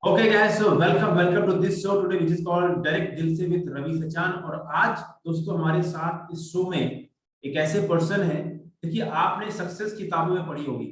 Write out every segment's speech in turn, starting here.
Okay guys, so welcome to this show today which is called direct दिल से with Ravi Sachan. और आज दोस्तों हमारे साथ इस शो में एक ऐसे पर्सन है। देखिए, आपने सक्सेस किताबों में पढ़ी होगी,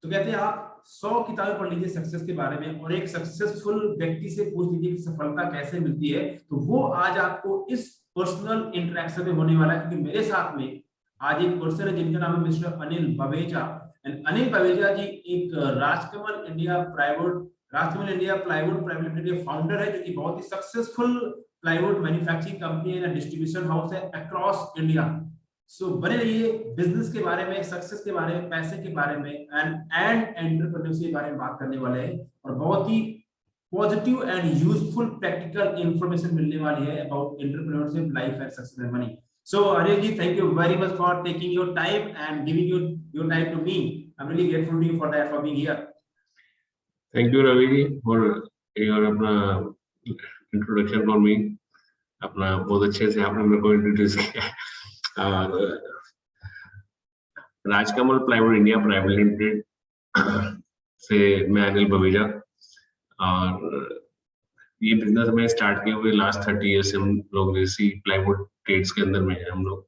तो कहते हैं आप 100 किताबें पढ़ लीजिए सक्सेस के बारे में और एक सक्सेसफुल व्यक्ति से पूछ लीजिए कि सफलता कैसे मिलती है, तो वो आज आपको इस पर्सनल इंटरेक्शन में होने वाला है। क्योंकि मेरे साथ में आज एक पर्सन है जिनका नाम है मिस्टर अनिल बवेजा। एंड अनिल बवेजा जी एक Rajkamal India plywood private limited के फाउंडर है, जो कि बहुत ही सक्सेसफुल प्लाईवुड मैन्युफैक्चरिंग कंपनी है, डिस्ट्रीब्यूशन हाउस है अक्रॉस इंडिया। सो बने रहिए, बिजनेस के बारे में, सक्सेस के बारे में, पैसे के बारे में एंड एंटरप्रेन्योरशिप के बारे में बात करने वाले हैं। और बहुत ही positive and useful practical information मिलने वाली है about entrepreneurship, life and success and money. So Anil ji, thank you very much for taking your time and giving your time to me. I am really grateful to you for that, for being here. Thank you Ravi ji for your अपना introduction for me. अपना बहुत अच्छे से आपने मेरे को introduce किया। और Rajkamal plywood India private limited से मैं अनिल बवेजा, और ये बिजनेस में स्टार्ट किए हुए लास्ट 30 ईयर्स से हम लोग इसी प्लाईवुड ट्रेड्स के अंदर में है हम लोग।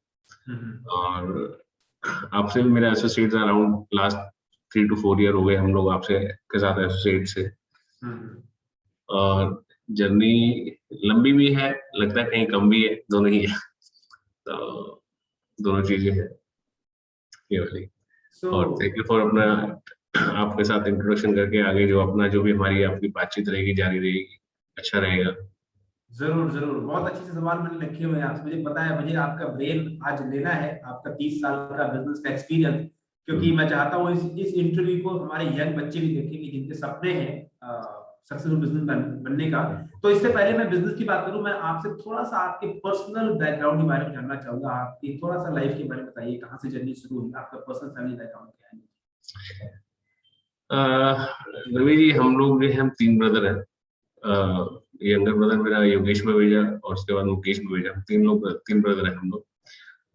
और आपसे भी मेरे associates around last 3 to 4 year हो गए हम लोग आपसे के साथ एसोसिएट से। और जर्नी लंबी भी है, लगता है कहीं कम भी है, दोनों ही है। तो दोनों चीजें हैं ये वाली। और थैंक यू फॉर अपना आपके साथ इंट्रोडक्शन करके आगे जो अपना जो भी हमारी आपकी बातचीत रहेगी जारी रहेगी, अच्छा रहेगा। जरूर जरूर, बहुत अच्छे से सवाल मैंने रखे हुए हैं आपसे। मुझे पता है, मुझे आपका ब्रेन आज लेना है, आपका 30 साल का बिजनेस का एक्सपीरियंस, क्योंकि मैं चाहता हूँ इस इंटरव्यू को हमारे यंग बच्चे भी देखें कि जिनके सपने हैं सक्सेसफुल बिजनेस बनने का। तो इससे पहले मैं बिजनेस की बात करूं, मैं आपसे थोड़ा सा आपके पर्सनल बैकग्राउंड के बारे में जानना चाहूंगा। आपकी थोड़ा सा लाइफ के बारे में बताइए, कहाँ से जर्नी शुरू हुई, आपका पर्सनल फैमिली बैकग्राउंड क्या है? रवि जी, हम लोग जो है, हम 3 ब्रदर हैं। यंगर ब्रदर मेरा योगेश बवेजा, और उसके बाद मुकेश बवेजा। हम 3 ब्रदर हैं हम लोग।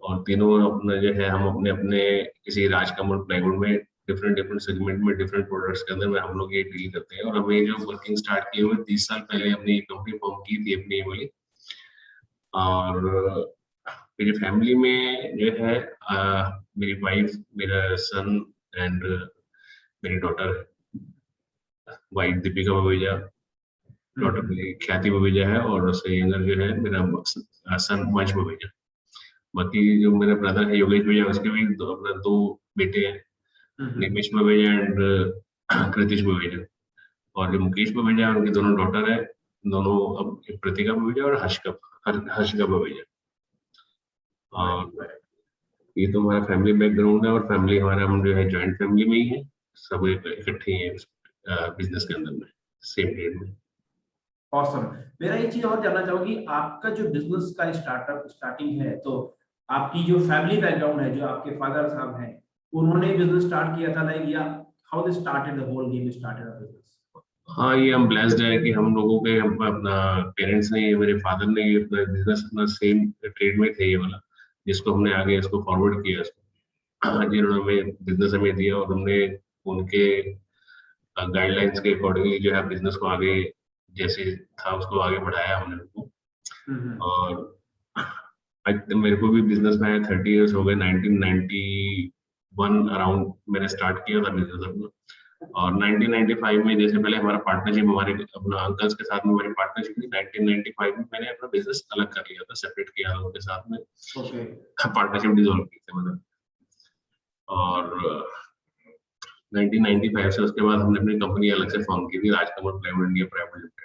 और तीनों अपना जो है, हम अपने अपने किसी राजकमल प्लाईवुड में डिफरेंट डिफरेंट सेगमेंट में डिफरेंट प्रोडक्ट्स के अंदर में हम लोग ये डील करते हैं। और हमें जो वर्किंग स्टार्ट किए हुए 30 साल पहले हमने एक कंपनी फॉर्म की थी अपनी वाली। और मेरी फैमिली में जो है मेरी वाइफ, मेरा सन एंड मेरी daughter, wife Deepika Baweja, daughter मेरी ख्याति बवेजा है, और उससे यंगर जो है मेरा सन वंश बवेजा। बाकी जो मेरे ब्रदर है योगेश भैया, उसके भी अपना 2 बेटे हैं, निमेश बवेजा एंड कृतिश बवेजा। और जो मुकेश बवेजा है, उनकी दोनों डॉटर है, दोनों अब प्रतिका बवेजा और हर्षिका बवेजा। और ये तो हमारा फैमिली बैकग्राउंड है। और फैमिली हमारा, हम जो है जॉइंट फैमिली में ही है, सब इकट्ठे हैं बिजनेस के अंदर में, सेम डेट में। ऑसम। मेरा एक चीज और जानना चाहूंगी, आपका जो बिजनेस का स्टार्टिंग है, तो आपकी जो फैमिली बैकग्राउंड है, जो आपके फादर साहब हैं, उन्होंने बिजनेस स्टार्ट किया था लाइक, या how they started the whole game started the business? हाँ, ये हम ब्लेस्ड है कि हम लोगों के अपना पेरेंट्स ने, मेरे फादर ने ये अपना बिजनेस अपना सेम ट्रेड में थे ये वाला, जिसको हमने आगे इसको फॉरवर्ड किया इसको, जिन्होंने हमें बिजनेस हमें दिया, और हमने उनके गाइडलाइंस के अकॉर्डिंगली जो है बिजनेस को आगे जैसे था उसको आगे बढ़ाया हमने उनको। और आज मेरे को भी बिजनेस में 30 इयर्स हो गए। 1991 अराउंड मैंने स्टार्ट किया था बिजनेस अपना। और 1995 में, जैसे पहले हमारा पार्टनरशिप, हमारे अपना अंकल्स के साथ में हमारी पार्टनरशिप थी, 1995 में मैंने अपना बिजनेस अलग कर लिया था, सेपरेट किया था उनके साथ में। पार्टनरशिप डिसॉल्व की थी मतलब। और 1995 से उसके बाद हमने अपनी कंपनी अलग से फॉर्म की थी, Rajkamal plywood India private limited.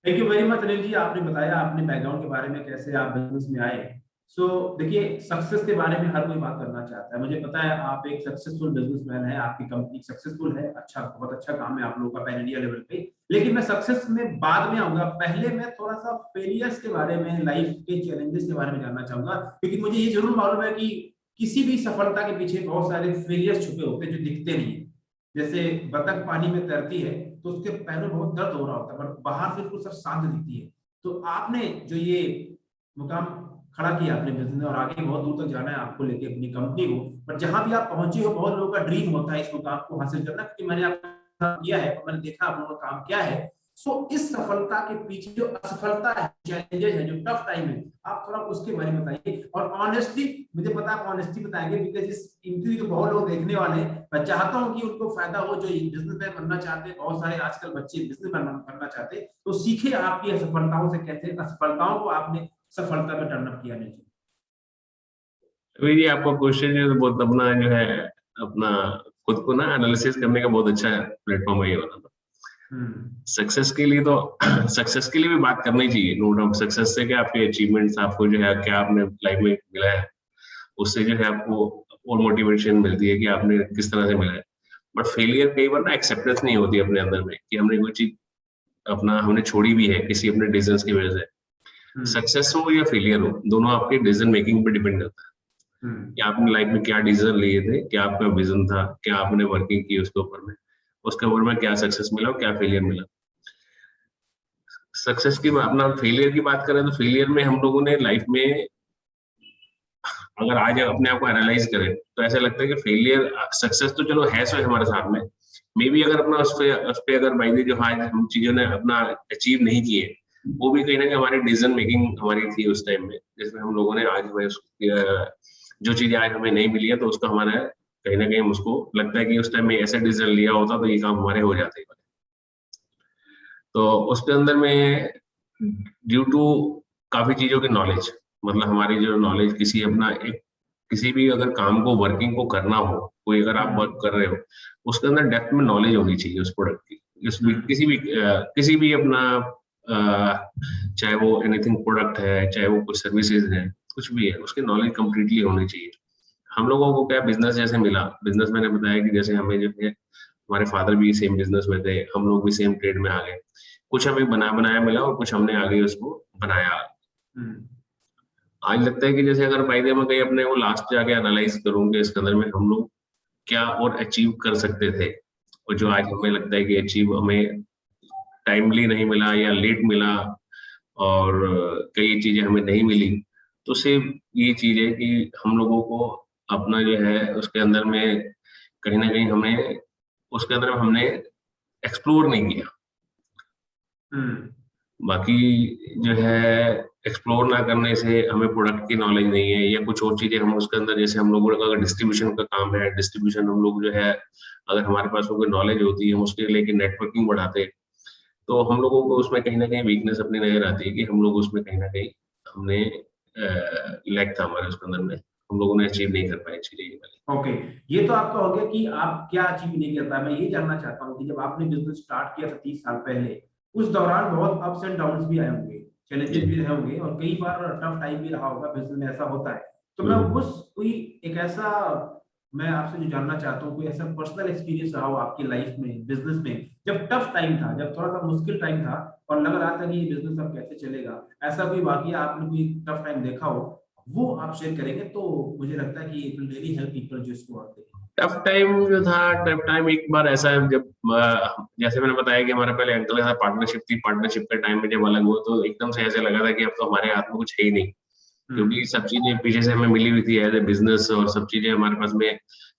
Thank you very much Anil ji, आपने बताया अपने बैकग्राउंड के बारे में, कैसे आप बिजनेस में आए। सो देखिए, सक्सेस के बारे में हर कोई बात करना चाहता है। मुझे पता है आप एक सक्सेसफुल बिजनेसमैन हैं, आपकी कंपनी सक्सेसफुल है, अच्छा, बहुत अच्छा काम है आप लोगों का पैन इंडिया लेवल पे। लेकिन मैं सक्सेस में बाद में आऊंगा, पहले मैं थोड़ा सा फेलियर्स के बारे में, लाइफ के चैलेंजेस के बारे में जानना चाहूंगा। क्योंकि मुझे ये जरूर मालूम है कि किसी भी सफलता के पीछे बहुत सारे फेलियर्स छुपे होते हैं जो दिखते नहीं है। जैसे बतख पानी में तैरती है तो उसके पैरों में बहुत दर्द हो रहा होता है, पर बाहर से उसको सब शांत दिखती है। तो आपने जो ये मुकाम खड़ा किया अपने बिजनेस में और आगे बहुत दूर तक जाना है आपको लेके अपनी कंपनी को। पर जहां भी आप पहुंचे हो, बहुत लोगों का ड्रीम होता है इस मुकाम को हासिल करना, क्योंकि मैंने आपका किया है और मैंने देखा आप लोगों का काम क्या है। सो इस सफलता के पीछे जो असफलता है, चैलेंजेस है, जो टफ टाइम है, आप थोड़ा उसके बारे में बताइए। और ऑनेस्टली, मुझे पता है आप ऑनेस्टली बताएंगे, बिकॉज इस इंटरव्यू को बहुत लोग देखने वाले हैं। मैं चाहता हूं कि उनको फायदा हो, जो बिजनेसमैन बनना चाहते हैं, बहुत सारे आजकल बच्चे बिजनेसमैन बनना चाहते हैं, तो सीखे आपकी असफलताओं से, कैसे असफलताओं को आपने सफलता में टर्न अप किया। नहीं अभी ये आपका क्वेश्चन जो बहुत अपना जो है अपना खुद को ना एनालिसिस करने का बहुत अच्छा प्लेटफॉर्म है ये वाला। सक्सेस के लिए तो सक्सेस के लिए भी बात करनी चाहिए, नो डाउट। सक्सेस से क्या आपके अचीवमेंट्स, आपको जो है क्या आपने लाइफ में मिला है, उससे जो है आपको और मोटिवेशन मिलती है कि आपने किस तरह से मिला है। बट फेलियर कई बार ना एक्सेप्टेंस नहीं होती अपने अंदर में कि हमने कोई चीज अपना हमने छोड़ी भी है किसी अपने डिसीजंस की वजह से। सक्सेस हो या फेलियर हो, दोनों आपके डिसीजन मेकिंग पे डिपेंड करता है कि आपने लाइफ में क्या डिसीजन लिए थे, क्या आपका विजन था, क्या आपने वर्किंग की उसके ऊपर में, उसके ऊपर में क्या सक्सेस मिला और क्या फेलियर मिला। सक्सेस की अपना फेलियर की बात करें तो फेलियर में हम लोगों ने लाइफ में अगर आज अपने आप को एनालाइज करें तो ऐसा लगता है कि फेलियर सक्सेस तो चलो है सो हमारे साथ में, मे बी अगर अपना उस पे अगर बाई जो आज हम चीजों ने अपना अचीव नहीं किए, वो भी कहीं ना कहीं हमारी डिसीजन मेकिंग हमारी थी उस टाइम में, जिसमें हम लोगों ने आज जो चीजें आज हमें नहीं मिली है तो उसका हमारा कहीं ना कहीं उसको लगता है कि उस टाइम में ऐसा डिसीजन लिया होता तो ये काम हमारे हो जाते। तो उसके अंदर में ड्यू टू काफी चीजों की नॉलेज, मतलब हमारी जो नॉलेज किसी अपना एक किसी भी अगर काम को वर्किंग को करना हो, कोई अगर आप वर्क कर रहे हो, उसके अंदर डेप्थ में नॉलेज होनी चाहिए उस प्रोडक्ट की। किसी भी अपना चाहे वो एनीथिंग प्रोडक्ट है, चाहे वो कुछ सर्विसेज है, कुछ भी है, उसकी नॉलेज कंप्लीटली होनी चाहिए। हम लोगों को क्या बिजनेस जैसे मिला, बिजनेस मैंने बताया कि जैसे हमें जो है हमारे फादर भी सेम बिजनेस में थे, हम लोग भी सेम ट्रेड में आ गए, कुछ हमें बना बनाया मिला और कुछ हमने आगे उसको बनाया। आज लगता है कि जैसे अगर बाई मैं कहीं अपने वो लास्ट जाके एनालाइज करूँ कि इसके अंदर में हम लोग क्या और अचीव कर सकते थे, और जो आज हमें लगता है कि अचीव हमें टाइमली नहीं मिला या लेट मिला और कई चीजें हमें नहीं मिली, तो सिर्फ ये चीज है कि हम लोगों को अपना जो है उसके अंदर में कहीं ना कहीं हमें उसके अंदर हमने एक्सप्लोर नहीं किया। बाकी जो है एक्सप्लोर ना करने से हमें प्रोडक्ट की नॉलेज नहीं है या कुछ और चीजें हम उसके अंदर, जैसे हम लोगों का अगर डिस्ट्रीब्यूशन का काम है, डिस्ट्रीब्यूशन हम लोग जो है अगर हमारे पास कोई नॉलेज होती है हम उसके लेके नेटवर्किंग बढ़ाते हैं, तो हम लोगों को उसमें कहीं ना कहीं वीकनेस अपनी नजर आती है कि हम लोग उसमें कहीं ना कहीं हमने लैक था हमारे उसके अंदर में, हम लोगों ने अचीव नहीं कर पाए चीजें ये वाली। ओके, ये तो आपका हो गया कि आप क्या अचीव नहीं कर पाए। मैं ये जानना चाहता हूँ कि जब आपने बिजनेस स्टार्ट किया था 30 साल पहले, उस दौरान बहुत अप्स एंड डाउन्स भी आए होंगे, चैलेंजेस भी रहे होंगे, और कई बार टफ टाइम भी रहा होगा, बिजनेस में ऐसा होता है। तो मैं उस कोई एक ऐसा, मैं आपसे जो जानना चाहता हूँ, कोई ऐसा पर्सनल एक्सपीरियंस रहा हो आपकी लाइफ में बिजनेस में, जब टफ टाइम था, जब थोड़ा सा मुश्किल टाइम था और लग रहा था कि ये बिजनेस अब कैसे चलेगा, ऐसा कोई वाकया आपने कोई टफ टाइम देखा हो, वो आप शेयर करेंगे तो मुझे लगता है कि it will really help people जो इसको आते हैं। टफ टाइम जो था, टफ टाइम एक बार ऐसा है जब जैसे मैंने बताया कि हमारा पहले अंकल के साथ पार्टनरशिप थी, पार्टनरशिप के टाइम में जब अलग हुआ तो एकदम से ऐसे लगा था कि अब तो हमारे हाथ में कुछ है ही नहीं, क्योंकि सब चीजें पीछे से हमें मिली हुई थी एज ए बिजनेस, और सब चीजें हमारे पास में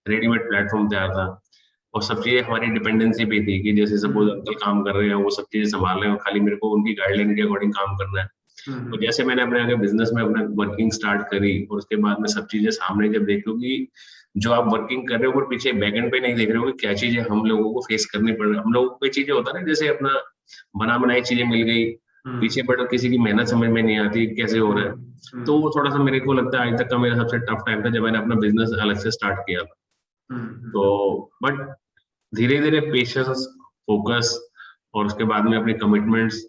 रेडीमेड प्लेटफॉर्म तैयार था, और सब चीजें हमारी डिपेंडेंसी भी थी कि जैसे सपोज अंकल काम कर रहे हैं, वो सब चीजें संभाल रहे हैं और खाली मेरे को उनकी गाइडलाइन के अकॉर्डिंग काम करना है। तो जैसे मैंने अपने आगे बिजनेस में अपना वर्किंग स्टार्ट करी और उसके बाद में सब चीजें सामने जब देख लो कि जो आप वर्किंग कर रहे हो पर पीछे बैकएंड पे नहीं देख रहे हो कि क्या चीजें हम लोगों को फेस करनी पड़ रही है, हम लोगों को चीजें होता है ना, जैसे अपना बना बनाई चीजें मिल गई, पीछे पड़ किसी की मेहनत समझ में नहीं आती कैसे हो रहा है, तो वो थोड़ा सा मेरे को लगता है आज तक का मेरा सबसे टफ टाइम था जब मैंने अपना बिजनेस अलग से स्टार्ट किया था। तो बट धीरे धीरे पेशेंस, फोकस और उसके बाद में अपने कमिटमेंट्स,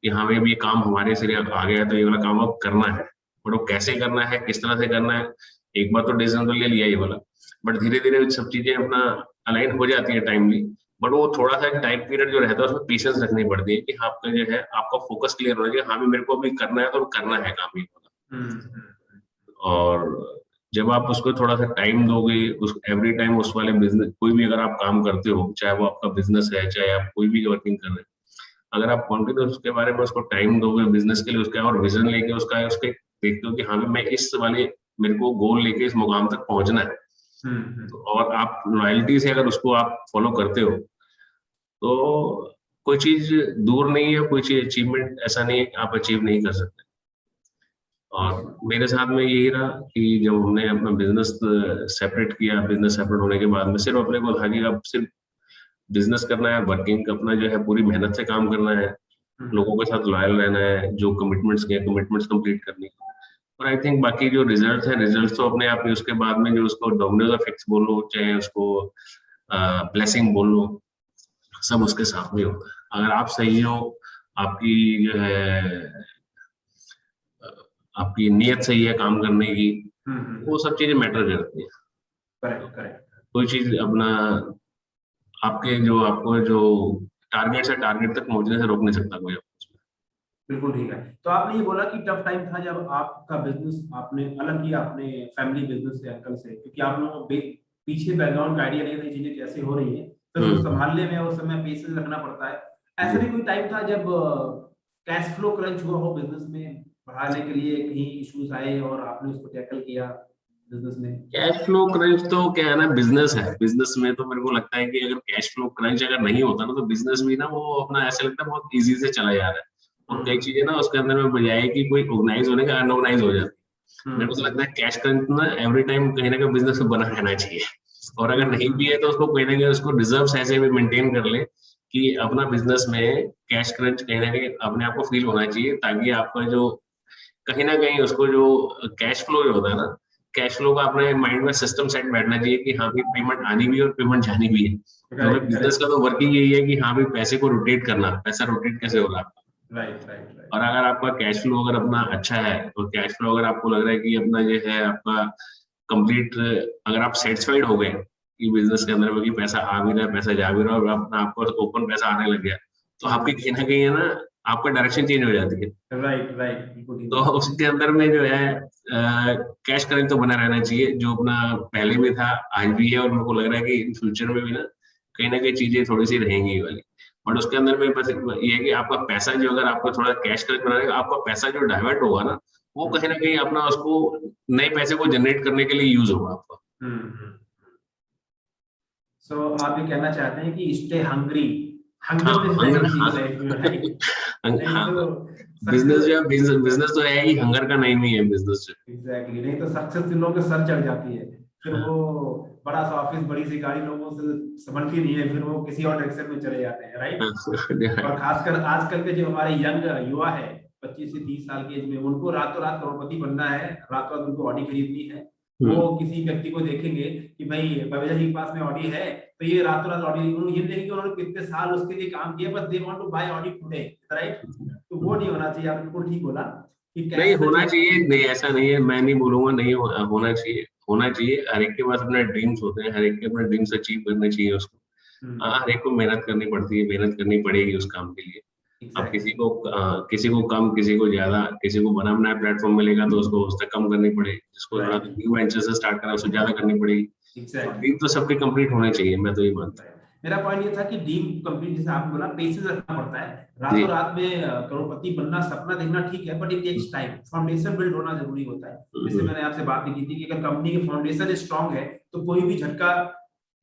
यहाँ में भी ये काम हमारे सिरे आ गया तो ये वाला काम अब करना है, और वो कैसे करना है, किस तरह से करना है, एक बार तो डिसीजन तो ले लिया ये वाला, बट धीरे धीरे सब चीजें अपना अलाइन हो जाती है टाइमली, बट वो थोड़ा सा टाइम पीरियड जो रहता है उसमें पेशेंस रखनी पड़ती है कि आपका जो है आपका फोकस क्लियर होना चाहिए, हाँ भी मेरे को अभी करना है तो करना है काम ये वाला। और जब आप उसको थोड़ा सा टाइम दोगे, उस एवरी टाइम उस वाले बिजनेस, कोई भी अगर आप काम करते हो, चाहे वो आपका बिजनेस है, चाहे आप कोई भी वर्किंग कर रहे हैं, अगर आप कॉन्टिन्यूस उसके बारे में उसको टाइम दोगे बिजनेस के लिए उसका और विजन लेके उसका उसके देखते हो कि हाँ मैं इस वाले मेरे को गोल लेके इस मुकाम तक पहुंचना है, तो और आप लॉयल्टी से अगर उसको आप फॉलो करते हो तो कोई चीज दूर नहीं है, कोई चीज अचीवमेंट ऐसा नहीं है कि आप अचीव नहीं कर सकते। और मेरे साथ में यही रहा कि जब हमने अपना बिजनेस सेपरेट किया, बिजनेस सेपरेट होने के बाद में सिर्फ अपने को था कि अब सिर्फ बिजनेस करना है, वर्किंग अपना जो है पूरी मेहनत से काम करना है, लोगों के साथ लॉयल रहना है, जो कमिटमेंट्स किए कमिटमेंट्स कंप्लीट करनी है। और आई थिंक बाकी जो रिजल्ट है, रिजल्ट तो अपने आप ही उसके बाद में जो उसको डोमिनोज इफेक्ट्स बोलो चाहे उसको ब्लेसिंग बोलो, सब उसके साथ में होता है। अगर आप सही हो, आपकी जो है आपकी नीयत सही है काम करने की, वो सब चीजें मैटर करती है। Correct correct. कोई चीज अपना आपके जो आपको जो टारगेट से टारगेट तक पहुंचने से रोक नहीं सकता कोई आपको उसमें। बिल्कुल ठीक है। तो आपने ये बोला कि टफ टाइम था जब आपका बिजनेस आपने अलग किया अपने फैमिली बिजनेस से, अंकल से, क्योंकि आप लोगों को पीछे बैकग्राउंड का आइडिया नहीं था चीजें कैसे हो रही है, फिर उसको संभालने में और समय पेशेंस रखना पड़ता है। ऐसा भी कोई टाइम था जब कैश फ्लो क्रंच हुआ हो बिजनेस में, बढ़ाने के लिए कहीं इश्यूज आए और आपने उसको टैकल किया बिजनेस में? कैश फ्लो क्रंच तो क्या है ना, बिजनेस है, बिजनेस में तो मेरे को लगता है कि अगर कैश फ्लो क्रंच अगर नहीं होता ना तो बिजनेस भी ना वो अपना ऐसा लगता है बहुत इजी से चला जा रहा है, और कई चीजें ना उसके अंदर में बजाय कि कोई ऑर्गेनाइज होने का अनऑर्गेनाइज हो जाती है। मेरे को तो लगता है कैश क्रंच ना एवरी टाइम कहीं ना कहीं बिजनेस में बना रहना चाहिए, और अगर नहीं भी है तो उसको कहीं ना कहीं उसको रिजर्व ऐसे भी मेंटेन कर ले कि अपना बिजनेस में कैश क्रंच कहीं ना कहीं अपने आप को फील होना चाहिए, ताकि आपका जो कहीं ना कहीं उसको जो कैश फ्लो जो होता है ना, कैश फ्लो का अपने माइंड में सिस्टम सेट बैठना चाहिए कि हाँ भाई पेमेंट आनी भी है और पेमेंट जानी भी है, क्योंकि बिजनेस का तो वर्किंग यही है कि हाँ भाई पैसे को रोटेट करना, पैसा रोटेट कैसे हो रहा है। Right right right. और अगर आपका कैश फ्लो अगर अपना अच्छा है, तो कैश फ्लो अगर आपको लग रहा है कि अपना जो है आपका कंप्लीट, अगर आप सेटिस्फाइड हो गए कि बिजनेस के अंदर में कि पैसा आ भी रहा है पैसा जा भी रहा है और अपना आपको ओपन पैसा आने लग गया, तो आपकी कहीं ना कहीं है ना आपका डायरेक्शन चेंज हो जाती है। राइट राइट, बिल्कुल ठीक तो बोला आपने। उसके अंदर में जो है कैश करंट तो बना रहना चाहिए, जो अपना पहले भी था आज भी है, और मेरे को लग रहा है कि इन फ्यूचर में भी ना कहीं चीजें थोड़ी सी रहेंगी ये वाली। बट उसके अंदर में बस ये है कि आपका पैसा जो अगर आपको थोड़ा कैश करंट बना रहेगा, आपका पैसा जो डाइवर्ट होगा ना वो कहीं ना कहीं अपना उसको नए पैसे को जनरेट करने के लिए यूज होगा आपका। सो आप ये कहना चाहते हैं कि स्टे हंग्री, हाँ हंगरनेस हंगर, रहनी चाहिए लाइफ में, राइट? नहीं हाँ तो बिजनेस जो सक्सेस, है बिजनेस तो है ही, हंगर का नहीं है बिजनेस जो। एग्जैक्टली, नहीं तो सक्सेस जिन लोगों के सर चढ़ जाती है, फिर वो बड़ा सा ऑफिस बड़ी सी गाड़ी लोगों से संभलती नहीं है, फिर वो किसी और डायरेक्शन में चले जाते हैं, राइट? और खासकर आजकल के जो हमारे यंग युवा है 25 से 30 साल की एज में, उनको रातों रात करोड़पति बनना है, रातों रात उनको ऑडी खरीदनी है। वो किसी व्यक्ति को देखेंगे कि भाई बबीता जी के पास में ऑडी है, तो ये रातों रात ऑडी, ये नहीं कि उन्होंने कितने साल उसके लिए काम किया, बस they want to buy Audi today, right? तो वो नहीं होना चाहिए। आप बिल्कुल ठीक बोला कि नहीं कैश में होना जो, चाहिए, नहीं ऐसा नहीं है, मैं नहीं बोलूंगा नहीं होना चाहिए, होना चाहिए। हर एक के पास अपने ड्रीम्स होते हैं, हर एक के अपने ड्रीम्स अचीव करने चाहिए उसको। हाँ हर एक को मेहनत करनी पड़ती है, मेहनत करनी पड़ेगी उस काम के लिए। अब एग्जैक्टली, किसी को कम, किसी को ज्यादा, किसी को बना बनाया प्लेटफॉर्म मिलेगा तो उसको उससे कम करनी पड़ेगी, जिसको थोड़ा राइट, न्यू वेंचर से स्टार्ट करना उससे ज्यादा करनी पड़ेगी। तो एग्जैक्टली। ड्रीम तो सबके कंप्लीट होने चाहिए, मैं तो ये मानता मेरा पॉइंट ये था कि ड्रीम कंप्लीट, जैसे आपने बोला, पेशेंस रखना पड़ता है। हूँ जी। रातों रात में करोड़पति बनना, सपना देखना ठीक है, but it takes time, foundation build होना जरूरी होता है। जैसे मैंने आपसे बात भी की थी कि अगर कंपनी की फाउंडेशन स्ट्रांग है तो कोई भी झटका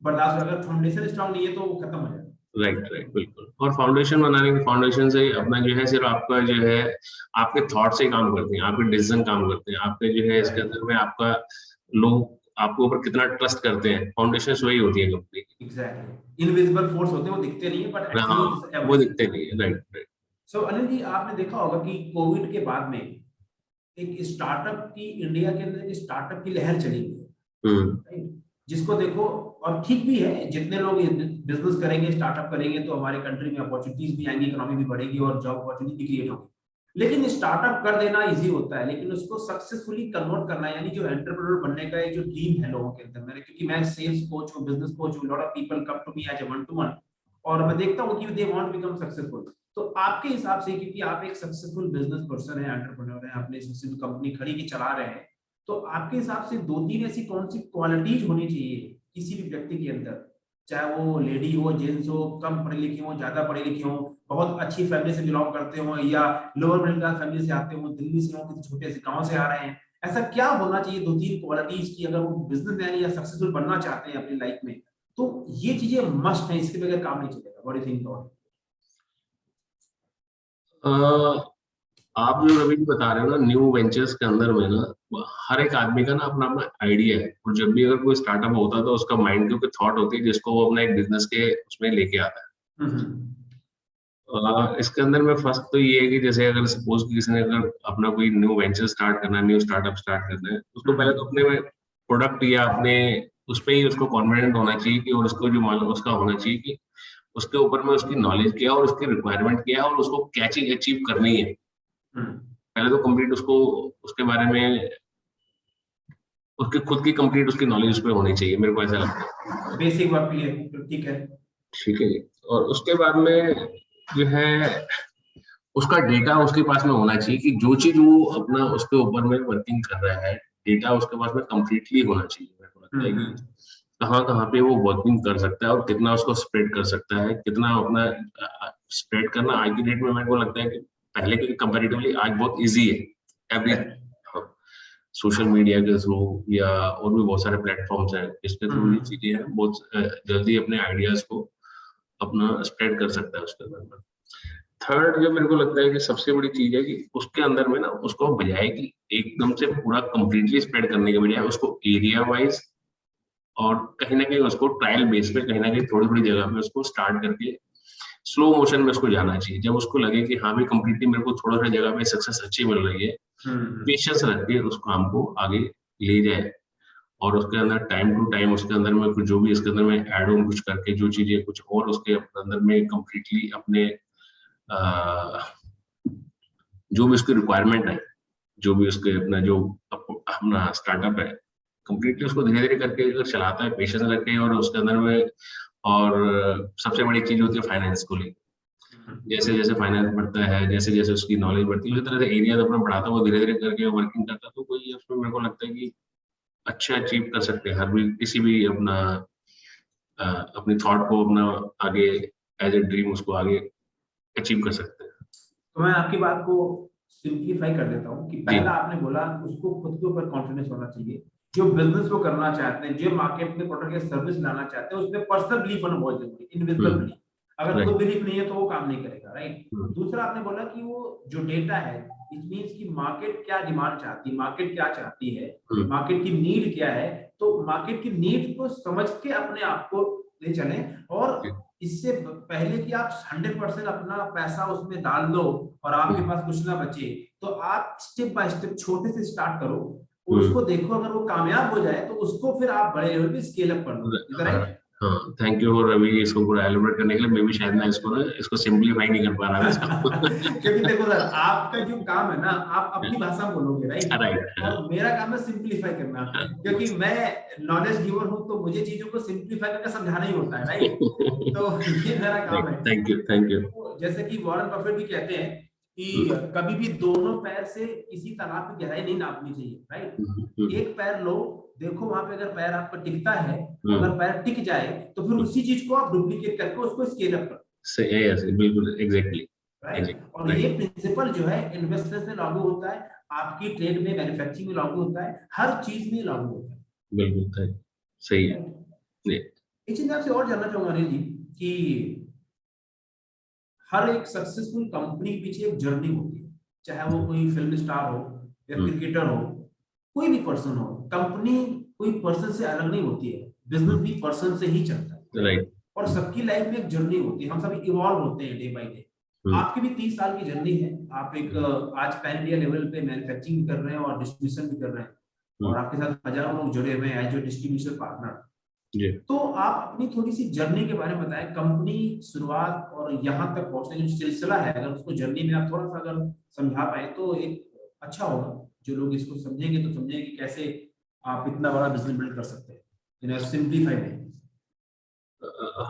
बर्दाश्त होगा, अगर फाउंडेशन स्ट्रांग नहीं है तो वो खत्म हो जाएगा। राइट राइट बिल्कुल। और फाउंडेशन बनाने की, फाउंडेशन से अपना जो है सिर्फ आपका जो है आपके थॉट से काम करते हैं, आपके डिसीजन काम करते हैं, आपके जो है इसके अंदर में आपका लोग आपके ऊपर कितना ट्रस्ट करते हैं, फाउंडेशन वही होती है कंपनी की। एग्जैक्टली, इनविजिबल फोर्स होते हैं, वो दिखते नहीं है, बट हाँ एक्चुअली दिस वो एवरीथिंग। दिखते नहीं है, राइट राइट। सो अनिल जी, आपने देखा होगा कि कोविड के बाद में एक स्टार्टअप की, इंडिया के अंदर एक स्टार्टअप की लहर चली गई है, हम्म right? जिसको देखो, और ठीक भी है, जितने लोग बिजनेस करेंगे, स्टार्टअप करेंगे, तो हमारे कंट्री में अपॉर्चुनिटीज भी आएंगी, इकोनॉमी भी बढ़ेगी और जॉब अपॉर्चुनिटी भी क्रिएट होगी। लेकिन स्टार्टअप कर देना इजी होता है, लेकिन उसको सक्सेसफुली कन्वर्ट करना, यानी जो एंटरप्रेन्योर बनने का एक जो ड्रीम है लोगों के अंदर, मैंने, क्योंकि मैं सेल्स कोच हूँ, बिजनेस कोच हूँ, lot of people come to me as a one to one, और मैं देखता हूँ कि they want to become successful. तो आपके हिसाब से, क्योंकि आप एक सक्सेसफुल बिजनेस पर्सन है, एंटरप्रेन्योर है, आपने सक्सेसफुल कंपनी खड़ी की चला रहे हैं, तो आपके हिसाब से दो तीन ऐसी कौन सी क्वालिटीज होनी चाहिए किसी भी व्यक्ति के अंदर, चाहे वो लेडी हो, जेंट्स हो, कम पढ़े लिखे हो, ज्यादा पढ़े लिखे हो, बहुत अच्छी फैमिली से बिलोंग करते हो या लोअर मिडिल क्लास फैमिली से आते हो, दिल्ली से हो, किसी छोटे से गांव से आ रहे हैं, ऐसा क्या होना चाहिए दो तीन क्वालिटीज की अगर वो बिजनेसमैन या सक्सेसफुल बनना चाहते हैं अपनी लाइफ में, तो ये चीजें मस्ट है, इसके बगैर काम नहीं चलेगा। What do you think about? आप जो अभी बता रहे हो ना, न्यू वेंचर्स के अंदर में ना, हर एक आदमी का ना अपना अपना आइडिया है, और जब भी अगर कोई स्टार्टअप होता है तो उसका माइंड की कोई थॉट होती है जिसको वो अपना एक बिजनेस के उसमें लेके आता है। इसके अंदर में फर्स्ट तो ये है कि जैसे अगर सपोज किसी ने अगर अपना कोई न्यू वेंचर स्टार्ट करना है, न्यू स्टार्टअप स्टार्ट करना है, उसको पहले तो अपने प्रोडक्ट या अपने उस पे ही उसको कॉन्फिडेंट होना चाहिए कि, और उसको जो मालूम उसका होना चाहिए कि उसके ऊपर में उसकी नॉलेज क्या है और उसकी रिक्वायरमेंट क्या है और उसको क्या चीज अचीव करनी है। पहले तो कंप्लीट उसको उसके बारे में उसकी खुद की कंप्लीट उसकी नॉलेज उस पर होनी चाहिए, मेरे को ऐसा लगता है। बेसिक वर्क क्लियर, ठीक है। ठीक है जी। और उसके बाद में जो है उसका डेटा उसके पास में होना चाहिए कि जो चीज वो अपना उसके ऊपर में वर्किंग कर रहा है, डेटा उसके पास में कंप्लीटली होना चाहिए। मेरे को लगता है कि कहाँ कहाँ पे वो वर्किंग कर सकता है और कितना उसको स्प्रेड कर सकता है, कितना अपना स्प्रेड करना आज की डेट में मेरे को लगता है कि पहले के कंपैरेटिवली आज बहुत इजी है। एवरी सोशल मीडिया के थ्रू या और भी बहुत सारे प्लेटफॉर्म्स हैं, इसके थ्रू ये चीजें हैं, बहुत जल्दी अपने आइडियाज को अपना स्प्रेड कर सकता है उसके अंदर में। थर्ड जो मेरे को लगता है कि सबसे बड़ी चीज है कि उसके अंदर में ना उसको बजाय कि एकदम से पूरा कंप्लीटली स्प्रेड करने के बजाय उसको एरिया वाइज और कहीं ना कहीं उसको ट्रायल बेस पे कहीं ना कहीं थोड़ी थोड़ी जगह पे उसको स्टार्ट करके स्लो मोशन में उसको जाना चाहिए। जब उसको लगे कि हाँ भी कंप्लीटली मेरे को थोड़ा सा जगह पे सक्सेस अच्छी मिल रही है, पेशेंस रख के उस काम को आगे ले जाए, और उसके अंदर टाइम टू टाइम उसके अंदर में कुछ जो भी इसके अंदर में ऐड ऑन कुछ करके जो चीजें कुछ और उसके अंदर में कंप्लीटली अपने जो भी उसकी रिक्वायरमेंट है, जो भी उसके अपना जो अपना स्टार्टअप है, कंप्लीटली उसको धीरे धीरे करके अगर चलाता है पेशेंस रख के, और उसके अंदर में और सबसे बड़ी चीज होती है फाइनेंस को लेकर। जैसे जैसे फाइनेंस बढ़ता है, जैसे जैसे उसकी नॉलेज बढ़ती है, उसी तरह से एरिया अपना बढ़ाता है, वो धीरे धीरे करके वर्किंग करता है, तो कोई उसमें मेरे को लगता है कि अच्छा अचीव कर सकते हैं हर भी किसी भी अपना अपनी थॉट को अपना आगे एज ए ड्रीम उसको आगे अचीव कर सकते हैं। तो मैं आपकी बात को सिंप्लीफाई कर देता हूँ कि जी पहला आपने बोला उसको खुद के ऊपर कॉन्फिडेंस होना चाहिए, जो बिजनेस वो करना चाहते हैं, जो मार्केट में प्रोडक्ट या सर्विस लाना चाहते हैं, उसमें पर्सनल बिलीफ होना बहुत जरूरी है, इनविजिबल बिलीफ। अगर खुद राइट बिलीफ नहीं है तो वो काम नहीं करेगा, राइट। दूसरा आपने बोला कि वो जो डेटा है, इट मींस कि मार्केट क्या डिमांड चाहती है, मार्केट क्या चाहती है, मार्केट की नीड क्या है, तो मार्केट की नीड को समझ के अपने आप को ले चले, और इससे पहले कि आप 100% अपना पैसा उसमें डाल दो और आपके पास कुछ ना बचे, तो आप स्टेप बाय स्टेप छोटे से स्टार्ट करो और उसको देखो, अगर वो कामयाब हो जाए तो उसको फिर आप बड़े लेवल पे स्केल अप कर लो, इधर है। हाँ, थैंक यू फॉर अभी इसको पूरा एलिब्रेट करने के लिए। मैं भी शायद मैं इसको ना इसको सिंपलीफाई नहीं कर पा रहा था इसको। क्योंकि देखो सर, आपका जो काम है ना, आप अपनी भाषा में बोलोगे, राइट, और मेरा काम है सिंपलीफाई करना, क्योंकि मैं नॉलेज गिवर हूं, तो मुझे चीजों को सिंपलीफाई करके समझाना ही होता है, राइट। तो ये मेरा काम है। Thank you thank you. तो जैसे कि वॉरेन बफेट भी कहते हैं कि कभी भी दोनों पैर से किसी तालाब की गहराई नहीं नापनी चाहिए, राइट। एक पैर लो, देखो वहां पे अगर पैर आपका टिकता है, अगर पैर टिक जाए तो फिर उसी चीज को आप डुप्लीकेट करके उसको स्केल अप करो। सही है, बिल्कुल एग्जैक्टली। राइट, और ये प्रिंसिपल जो है इन्वेस्टमेंट में लागू होता है, आपकी ट्रेड में, मैन्युफैक्चरिंग में लागू होता है, हर चीज में लागू होता है। बिल्कुल सही है। एक चीज आपसे और जानना चाहूंगा अनिल जी कि हर एक सक्सेसफुल कंपनी के पीछे एक जर्नी होती है, चाहे वो कोई फिल्म स्टार हो या क्रिकेटर हो, कोई भी पर्सन हो, कंपनी कोई पर्सन से अलग नहीं होती है, बिजनेस भी पर्सन से ही चलता है, राइट। और सबकी लाइफ में एक जर्नी होती है, हम सभी इवॉल्व होते हैं डे बाय डे। आपकी भी 30 साल की जर्नी है, आप एक आज पैन इंडिया लेवल पे मैन्युफैक्चरिंग कर रहे हैं और डिस्ट्रीब्यूशन भी कर रहे हैं, और आपके साथ हजारों लोग जुड़े हुए हैं एज ए डिस्ट्रीब्यूशन पार्टनर। तो आप अपनी थोड़ी सी जर्नी के बारे में बताएं, कंपनी शुरुआत और यहाँ तक पहुंचने जो सिलसिला है, अगर उसको जर्नी में आप थोड़ा सा अगर समझा पाए तो एक अच्छा होगा, जो लोग इसको समझेंगे तो समझेंगे कि कैसे आप इतना बड़ा बिजनेस बिल्ड कर सकते हैं इन सिंपलीफाई में।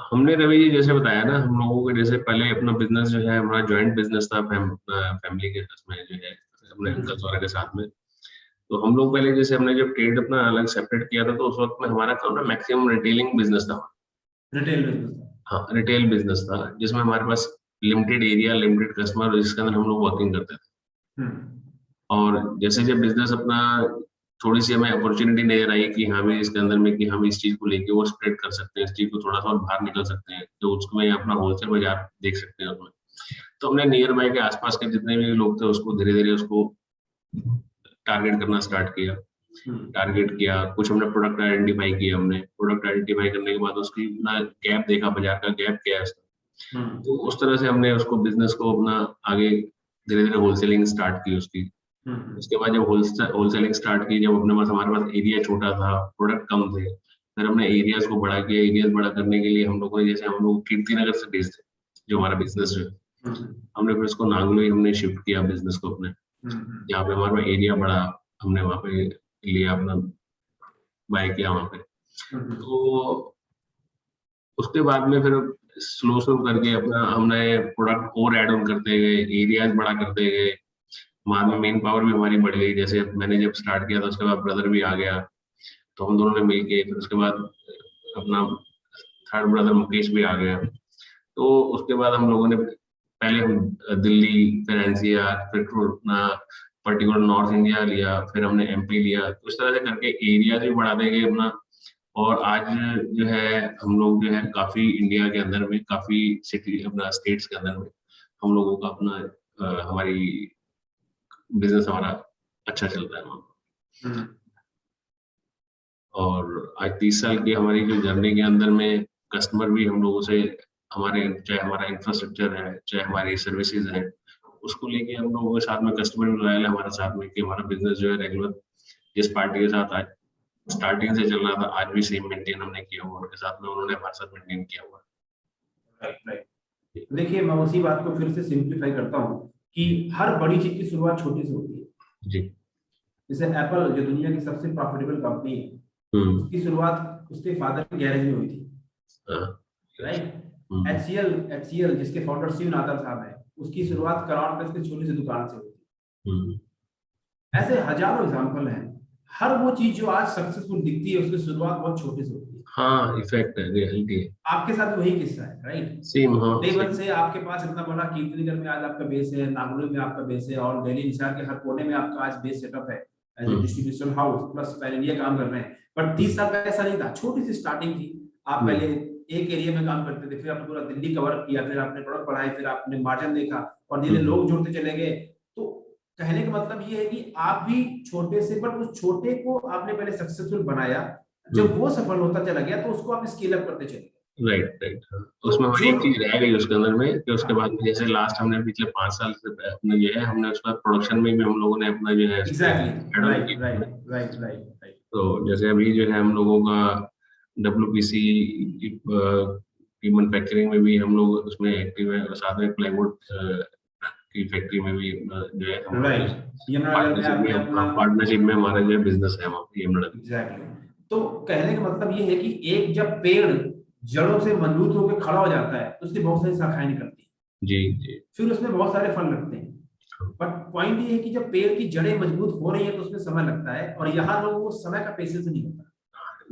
हमने रवि जी जैसे बताया ना, हम लोगों को जैसे पहले अपना बिजनेस जो है हमारा जॉइंट बिजनेस था, फैमिली के उसमें जो है अपने अंकल वाला के साथ में। तो हम लोग पहले जैसे हमने जब ट्रेड अपना अलग सेपरेट किया था, तो उस वक्त में हमारा था ना मैक्सिमम रिटेलिंग बिजनेस था। Retail business. हाँ, रिटेल बिजनेस था जिसमें हमारे पास लिमिटेड एरिया, लिमिटेड कस्टमर, जिसके अंदर हम लोग वर्किंग करते थे। और जैसे जब बिजनेस अपना थोड़ी सी हमें अपॉर्चुनिटी नजर आई कि हाँ भी इसके अंदर में कि हम इस चीज को लेके और स्प्रेड कर सकते हैं, इस चीज को थोड़ा सा और बाहर निकल सकते हैं, तो उसमें अपना होलसेल बाजार देख सकते हैं उसमें। तो हमने नियर बाय के आसपास के जितने भी लोग थे उसको धीरे धीरे उसको टारगेट करना स्टार्ट किया। टारगेट किया, कुछ हमने प्रोडक्ट आइडेंटिफाई किया, हमने प्रोडक्ट आइडेंटिफाई करने के बाद उसकी अपना गैप देखा, बाजार का गैप क्या है उसका। तो उस तरह से हमने उसको बिजनेस को अपना आगे धीरे धीरे होलसेलिंग स्टार्ट की उसकी। उसके बाद जब होलसेलिंग स्टार्ट की, जब अपने पास हमारे पास एरिया छोटा था, प्रोडक्ट कम थे, फिर हमने एरियाज को बड़ा किया। एरियाज बड़ा करने के लिए हम लोगों ने, जैसे हम लोग कीर्ति नगर से बेस्ड थे जो हमारा बिजनेस है, हमने फिर उसको नागलोई हमने शिफ्ट किया बिजनेस को अपने, जहाँ पे हमारा एरिया बड़ा, हमने वहाँ पे लिया, अपना बाय किया वहाँ पे। तो उसके बाद में फिर स्लो स्लो करके अपना हमने प्रोडक्ट और ऐड ऑन करते गए, एरियाज बड़ा करते गए, बाद में मेन पावर भी हमारी बढ़ गई। जैसे मैंने जब स्टार्ट किया था उसके बाद ब्रदर भी आ गया, तो हम दोनों ने मिलके, फिर उसके बाद अपना थर्ड ब्रदर मुकेश भी आ गया। तो उसके बाद हम लोगों ने पहले हम दिल्ली, फिर एनसीआर, फिर अपना पर्टिकुलर नॉर्थ इंडिया लिया, फिर हमने एमपी लिया। तो इस तरह से करके एरिया भी बढ़ाते गए अपना। और आज जो है हम लोग जो है काफी इंडिया के अंदर में, काफी सिटी अपना स्टेट्स के अंदर में हम लोगों का अपना हमारी बिजनेस हमारा अच्छा चल रहा है वहाँ। और आज 30 साल की हमारी जो जर्नी के अंदर में कस्टमर भी हम लोगों से, हमारे चाहे हमारा इंफ्रास्ट्रक्चर है, चाहे हमारी सर्विसेज है, उसको लेके हम लोगों के साथ में कस्टमर भी लॉयल है हमारे साथ में, कि हमारा बिजनेस जो है रेगुलर जिस पार्टी के साथ आज स्टार्टिंग से चल रहा था, आज भी सेम मेंटेन हमने किया हुआ, उनके साथ में उन्होंने हमारे साथ मेंटेन किया हुआ। राइट। देखिए, मैं उसी बात को फिर से सिंप्लीफाई करता हूँ कि हर बड़ी चीज की शुरुआत छोटी से होती है। जी। जैसे एप्पल जो दुनिया की सबसे प्रॉफिटेबल कंपनी है, उसकी शुरुआत उसके फादर के गैरेज में हुई थी। राइट। एचसीएल जिसके फाउंडर शिव नादर साहब है, उसकी शुरुआत कराड़ में छोटी सी दुकान से हुई थी। ऐसे हजारों एग्जांपल हैं। हर वो चीज जो आज सक्सेसफुल दिखती है उसकी शुरुआत बहुत छोटे से होती है। हाँ, इफेक्ट है, रियलिटी है। आपके साथ वही किस्सा है, राइट? सेम। हाँ, डे वन से आपके पास इतना बड़ा कीर्तिनगर में आज आपका बेस है, नागलोई में आपका बेस है, और दिल्ली निसार के हर कोने में आपका आज बेस सेटअप है as a distribution house, plus pan India काम कर रहे हैं। बट 30 साल पहले ऐसा नहीं था, छोटी सी स्टार्टिंग थी। आप पहले एक एरिया में काम करते थे, फिर आपने पूरा दिल्ली कवर किया, फिर आपने प्रोडक्ट बढ़ाए, फिर आपने मार्जिन देखा, और धीरे लोग जुड़ते चले गए। तो कहने का मतलब ये है कि आप भी छोटे से, बट उस छोटे को आपने पहले सक्सेसफुल बनाया। जब वो सफल होता चला गया तो उसको आप स्केल अप करते चले। राइट। उसमें हमारी एक चीज रह गई उसके अंदर में, कि उसके बाद में जैसे लास्ट हमने पिछले 5 साल से अपने जो है हमने उसके बाद प्रोडक्शन में भी हम लोगों ने अपना जो है राइट। तो जैसे अभी जो है हम लोगों का WPC की मैन्युफैक्चरिंग में भी हम लोग उसमें एक्टिव है, और साथ में प्लाईवुड की फैक्ट्री में भी जो है पार्टनरशिप में हमारा जो है बिजनेस है वहाँ पे यमुनानगर। एग्जैक्टली। तो कहने का मतलब ये है कि एक जब पेड़ जड़ों से मजबूत होकर खड़ा हो जाता है तो उसकी बहुत सारी शाखाएं निकलती हैं। जी। फिर उसमें बहुत सारे फल लगते हैं। बट पॉइंट ये है कि जब पेड़ की जड़ें मजबूत हो रही है तो उसमें समय लगता है, और यहाँ लोगों को समय का पेशेंस नहीं होता।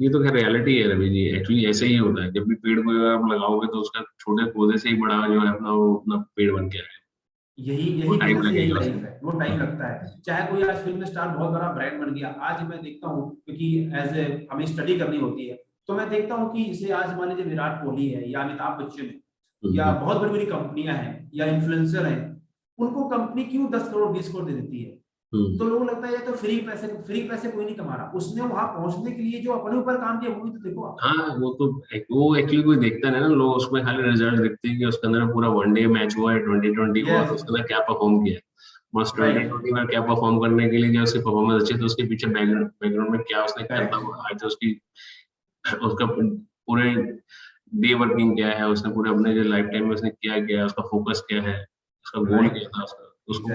ये तो खैर रियलिटी है रवि जी, एक्चुअली ऐसे ही होता है। जब भी पेड़ को आप लगाओगे तो उसका छोटे पौधे से ही बड़ा जो है अपना वो अपना पेड़ बन के आएगा। यही बिजनेस, यही लाइफ है, वो टाइम लगता है। चाहे कोई आज फिल्म स्टार बहुत बड़ा ब्रांड बन गया, आज मैं देखता हूँ क्योंकि एज ए हमें स्टडी करनी होती है, तो मैं देखता हूँ कि इसे आज मान लीजिए विराट कोहली है या अमिताभ बच्चन है या बहुत बड़ी बड़ी कंपनियां हैं या इन्फ्लुएंसर हैं, उनको कंपनी क्यों 10 करोड़ 20 करोड़ दे देती है? तो लोगों को लगता है ये तो फ्री पैसे कोई नहीं कमा रहा। उसने वहां पहुंचने के लिए जो अपने ऊपर काम किया वो भी तो देखो आप। हाँ, वो एक्चुअली कोई देखता नहीं ना, लोग उसमें खाली रिजल्ट देखते हैं कि उसके अंदर पूरा वनडे मैच हुआ है 2020 हुआ तो उसके अंदर क्या परफॉर्म किया है। बस 2020 में क्या परफॉर्म करने के लिए जो उसकी परफॉर्मेंस अच्छी, तो उसके पीछे बैकग्राउंड में क्या उसने करता हुआ आज उसका पूरे डे वर्किंग क्या है, उसने पूरे अपने जो लाइफ टाइम में उसने क्या किया, उसका फोकस क्या है, उसका गोल क्या था उसको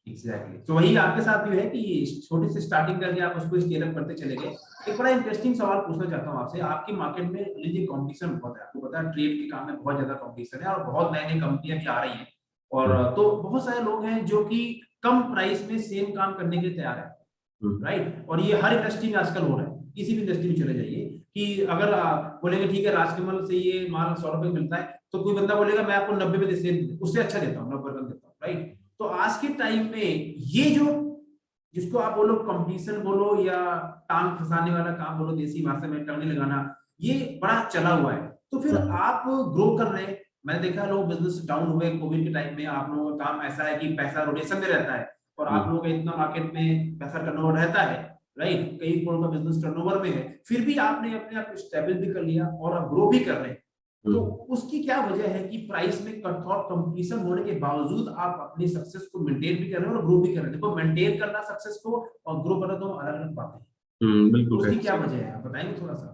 एग्जैक्टली। तो वही आपके साथ भी है कि छोटी सी स्टार्टिंग करके आप उसको स्केल अप करते चले गए। एक बड़ा इंटरेस्टिंग सवाल पूछना चाहता हूँ आपसे। आपकी मार्केट में लीजिए कंपटीशन बहुत है, आपको पता है ट्रेड के काम में बहुत ज्यादा कंपटीशन है और बहुत नई नई कंपनियां भी आ रही हैं, और तो बहुत सारे लोग हैं जो कि कम प्राइस में सेम काम करने के लिए तैयार है, राइट? और ये हर इंडस्ट्री में आजकल हो रहा है, किसी भी इंडस्ट्री में चले जाइए कि अगर बोलेंगे ठीक है राजकमल से ये माल 100 रुपए मिलता है, तो कोई बंदा बोलेगा मैं आपको 90 में उससे अच्छा देता हूँ, 90 में देता हूँ, राइट। तो आज के टाइम में ये जो, जिसको आप बोलो कंपटीशन बोलो या टांग फंसाने वाला काम बोलो, देसी भाषा में टंगनी लगाना, ये बड़ा चला हुआ है। तो फिर आप ग्रो कर रहे हैं, मैंने देखा लोग बिजनेस डाउन हुए कोविड के टाइम में, आप लोगों का काम ऐसा है कि पैसा रोटेशन में रहता है और आप लोगों का इतना मार्केट में पैसा टर्नओवर रहता है, राइट, कई करोड़ का बिजनेस टर्नओवर में है, फिर भी आपने अपने आप स्टेबल भी कर लिया और आप ग्रो भी कर रहे हैं। तो उसकी क्या वजह है कि प्राइस में कट और कंपटीशन होने के बावजूद आप अपनी सक्सेस को मेंटेन भी कर रहे हैं और ग्रो भी कर रहे हैं? देखो, मेंटेन करना सक्सेस को और ग्रो करना तो अलग अलग बातें हैं। बिल्कुल। उसकी क्या वजह है, आप बताएंगे थोड़ा सा?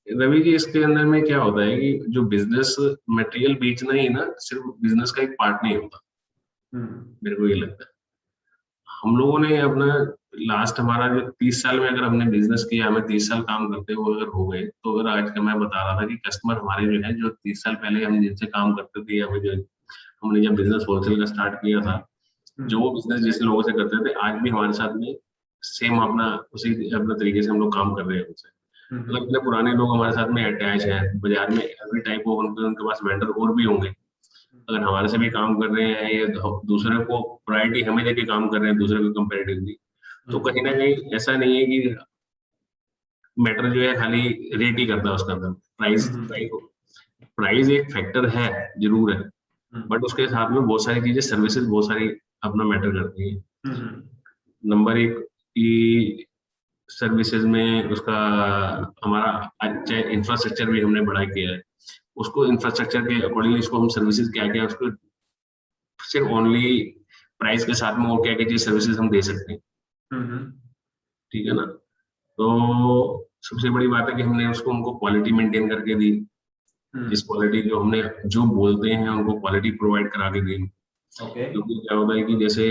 रवि जी, इसके अंदर में क्या होता है कि जो बिजनेस मटेरियल बेचना ही ना सिर्फ बिजनेस का एक पार्ट नहीं होता, मेरे को ये लगता है। हम लोगों ने अपना लास्ट हमारा जो 30 साल में अगर हमने बिजनेस किया, हमें 30 साल काम करते हुए अगर हो गए, तो अगर आज का मैं बता रहा था कि कस्टमर हमारे जो है, जो 30 साल पहले हम जिनसे काम करते थे या फिर जो हमने जब बिजनेस होलसेल का स्टार्ट किया था, जो वो बिजनेस जिस लोगों से करते थे, आज भी हमारे साथ में सेम अपना उसी अपना तरीके से हम लोग काम कर रहे हैं उनसे। मतलब इतने पुराने लोग हमारे साथ में अटैच हैं, बाजार में एवरी टाइप ऑफ उनके पास वेंडर और भी होंगे, अगर हमारे से भी काम कर रहे हैं या दूसरे को प्रायोरिटी हमें देके काम कर रहे हैं दूसरे को कंपैरेटिवली, तो कहीं ना कहीं ऐसा नहीं है कि मैटर जो है खाली रेट ही करता है उसका अंदर। प्राइस प्राइस एक फैक्टर है, जरूर है, बट उसके साथ में बहुत सारी चीजें, सर्विसेज बहुत सारी अपना मैटर करती है। नंबर एक की सर्विसेज में उसका हमारा अच्छा इंफ्रास्ट्रक्चर भी हमने बड़ा किया है, उसको इंफ्रास्ट्रक्चर के अकॉर्डिंगली उसको हम सर्विसेज क्या क्या उसको सिर्फ ओनली प्राइस के साथ में और क्या क्या चीज सर्विसेज हम दे सकते हैं, ठीक है ना। तो सबसे बड़ी बात है कि हमने उसको उनको क्वालिटी मेंटेन करके दी, जिस क्वालिटी जो हमने जो बोलते हैं उनको क्वालिटी प्रोवाइड करा के दी। क्योंकि क्या होता है कि जैसे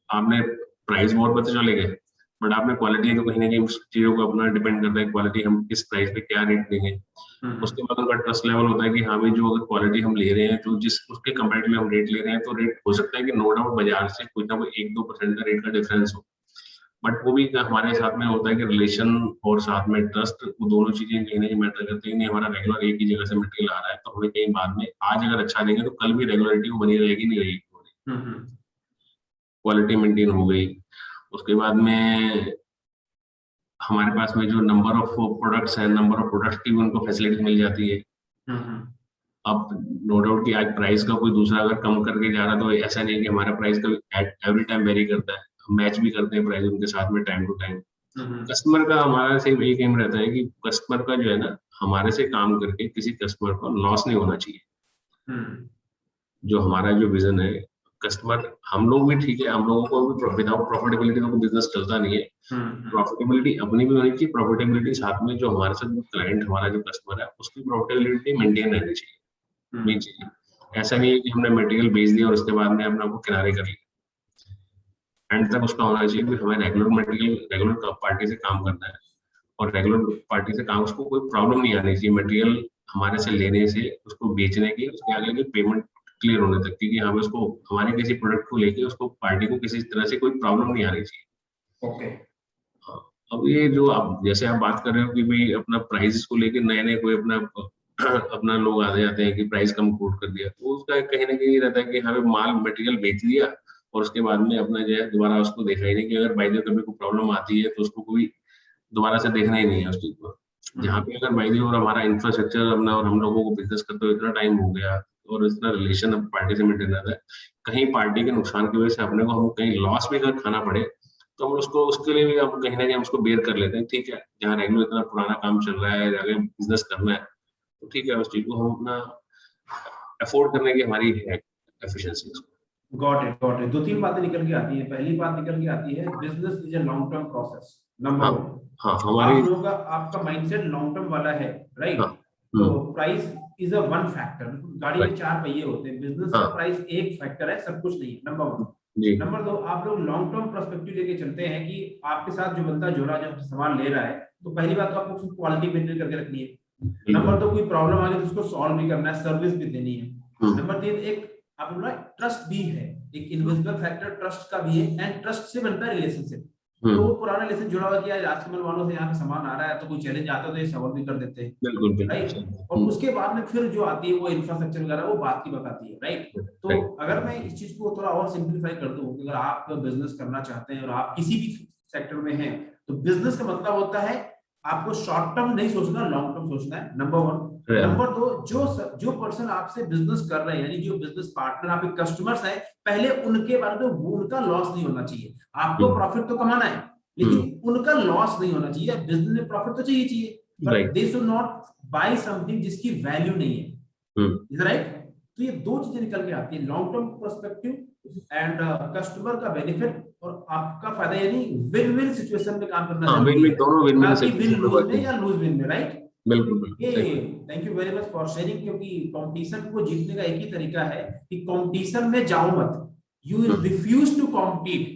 आपने प्राइस बहुत पता चले गए, बट आपने क्वालिटी तो कहीं ना कहीं उस चीजों को अपना डिपेंड करता है, क्वालिटी हम किस प्राइस पे क्या रेट देंगे। उसके बाद उनका ट्रस्ट लेवल होता है कि हाँ भाई, जो अगर क्वालिटी हम ले रहे हैं तो जिस उसके कंपैरेटिवली हम रेट ले रहे हैं, तो रेट हो सकता है कि नो डाउट बाजार से कुछ ना कुछ 1-2% का रेट का डिफरेंस हो, बट वो भी हमारे साथ में होता है कि रिलेशन और साथ में ट्रस्ट, वो दोनों चीजें कहीं ना कहीं मैटर करती है। नहीं, हमारा रेगुलर एक ही जगह से मटेरियल आ रहा है, तो हमें कहीं बाद में आज अगर अच्छा देंगे तो कल भी रेगुलरिटी वो बनी रहेगी, नहीं रहेगी, क्वालिटी मेंटेन हो गई। उसके बाद में हमारे पास में जो नंबर ऑफ प्रोडक्ट्स है, नंबर ऑफ प्रोडक्ट्स की उनको फैसिलिटी मिल जाती है। अब नो डाउट कि आज प्राइस का कोई दूसरा अगर कम करके जा रहा है, तो ऐसा नहीं है कि हमारा प्राइस का एवरी टाइम वेरी करता है, मैच भी करते हैं प्राइस उनके साथ में टाइम टू टाइम। कस्टमर का हमारा सिर्फ एक एम रहता है कि कस्टमर का जो है ना, हमारे से काम करके किसी कस्टमर को लॉस नहीं होना चाहिए। जो हमारा जो विजन है, कस्टमर, हम लोग भी ठीक है, हम लोगों को भी विदाउट प्रॉफिटेबिलिटी का बिजनेस चलता नहीं है। प्रॉफिटेबिलिटी अपनी भी होनी चाहिए, प्रॉफिटेबिलिटी साथ में जो हमारे साथ जो क्लाइंट हमारा जो कस्टमर है उसकी प्रॉफिटेबिलिटी मेंटेन रहनी चाहिए, नहीं चाहिए। ऐसा नहीं है कि हमने मटेरियल बेच दिया और उसके बाद में अपना को किनारे कर लिया। एंड तक उसका होना चाहिए कि हमें रेगुलर मटेरियल रेगुलर पार्टी से काम करना है, और रेगुलर पार्टी से काम, उसको कोई प्रॉब्लम नहीं आनी चाहिए मटेरियल हमारे से लेने से, उसको बेचने की, उसके आगे की पेमेंट क्लियर होने तक, क्योंकि हमें उसको हमारे किसी प्रोडक्ट को लेके उसको पार्टी को किसी तरह से कोई प्रॉब्लम नहीं आनी चाहिए। अब ये जो आप जैसे आप बात कर रहे हो कि भाई अपना प्राइस को लेके नए नए कोई अपना अपना लोग आ जाते हैं कि प्राइस कम कोट कर दिया, तो उसका कहीं ना कहीं रहता है कि हमें माल मटेरियल बेच दिया और उसके बाद में अपना जो है दोबारा उसको देखा ही नहीं, कि अगर बाई कभी कोई प्रॉब्लम आती है तो उसको कोई दोबारा से देखना ही नहीं है उस चीज को। जहाँ पे अगर बाई और हमारा इंफ्रास्ट्रक्चर अपना और हम लोगों को बिजनेस करते हुए इतना टाइम हो गया और इतना रिलेशन अब पार्टी से मेंटेन रहता है, कहीं पार्टी के नुकसान की वजह से अपने को हम कहीं लॉस भी अगर खाना पड़े, तो हम उसको उसके लिए भी हम कहीं ना कहीं उसको बेयर कर लेते हैं। ठीक है, जहाँ रेगुलर इतना पुराना काम चल रहा है, आगे बिजनेस करना है, तो ठीक है, उस चीज को हम अपना अफोर्ड करने की हमारी है एफिशिएंसी। Got it. दो तीन बातें निकल के आती है। पहली बात निकल के आती है, business is a long term process, number one. हाँ, हमारी आप लोगों का आपका माइंडसेट लॉन्ग टर्म वाला है, राइट। तो price is a one factor. गाड़ी में 4 पहिए होते हैं, बिजनेस का प्राइस एक फैक्टर है, सब कुछ नहीं है, नंबर वन। नंबर दो, आप लोग लॉन्ग टर्म पर्सपेक्टिव लेके चलते हैं कि आपके साथ जो बंदा जोड़ा जब सामान ले रहा है, तो पहली बात तो आपको क्वालिटी मेंटेन करके रखनी है। नंबर दो, कोई प्रॉब्लम आ गई तो उसको सॉल्व भी करना है, सर्विस भी देनी है। नंबर तीन, एक आप लोग ट्रस्ट भी है, एक इन्विजिबल फैक्टर ट्रस्ट का भी है, एंड ट्रस्ट से बनता है रिलेशनशिप। तो वो पुराना लेसन जुड़ा हुआ कि यार राजकमल वालों से यहाँ पे सामान आ रहा है, तो कोई चैलेंज आता है तो ये सॉल्व भी कर देते हैं, बिल्कुल बिल्कुल राइट। सही। और उसके बाद में फिर जो आती है वो इंफ्रास्ट्रक्चर वगैरह, वो बात की बताती है, राइट। तो राइट। अगर मैं इस चीज को थोड़ा और सिंप्लीफाई कर दूं कि अगर आप बिजनेस करना चाहते हैं और आप किसी भी सेक्टर में हैं, तो बिजनेस का मतलब होता है आपको शॉर्ट टर्म नहीं सोचना, लॉन्ग टर्म सोचना है, नंबर वन। नंबर दो, जो पर्सन आपसे बिजनेस कर रहे हैं, यानी जो बिजनेस पार्टनर आपके कस्टमर्स हैं, पहले उनके बारे में वो उनका लॉस नहीं होना चाहिए। आपको प्रॉफिट तो कमाना है, लेकिन उनका लॉस नहीं होना चाहिए। बिजनेस में प्रॉफिट तो चाहिए, but they should not buy something जिसकी वैल्यू नहीं है, इज राइट। तो ये दो चीजें निकल के आती है, long term perspective and customer का बेनिफिट और आपका फायदा, यानी विन विन सिचुएशन में काम करना जरूरी है, दोनों विन विन ना कि विन लूज में सिचुएशन। या लूज विन में, राइट। बिल्कुल ये सही। Thank you very much for sharing, क्योंकि कंपटीशन को जीतने का एक ही तरीका है कि कंपटीशन में जाओ मत, यू रिफ्यूज टू कॉम्पीट,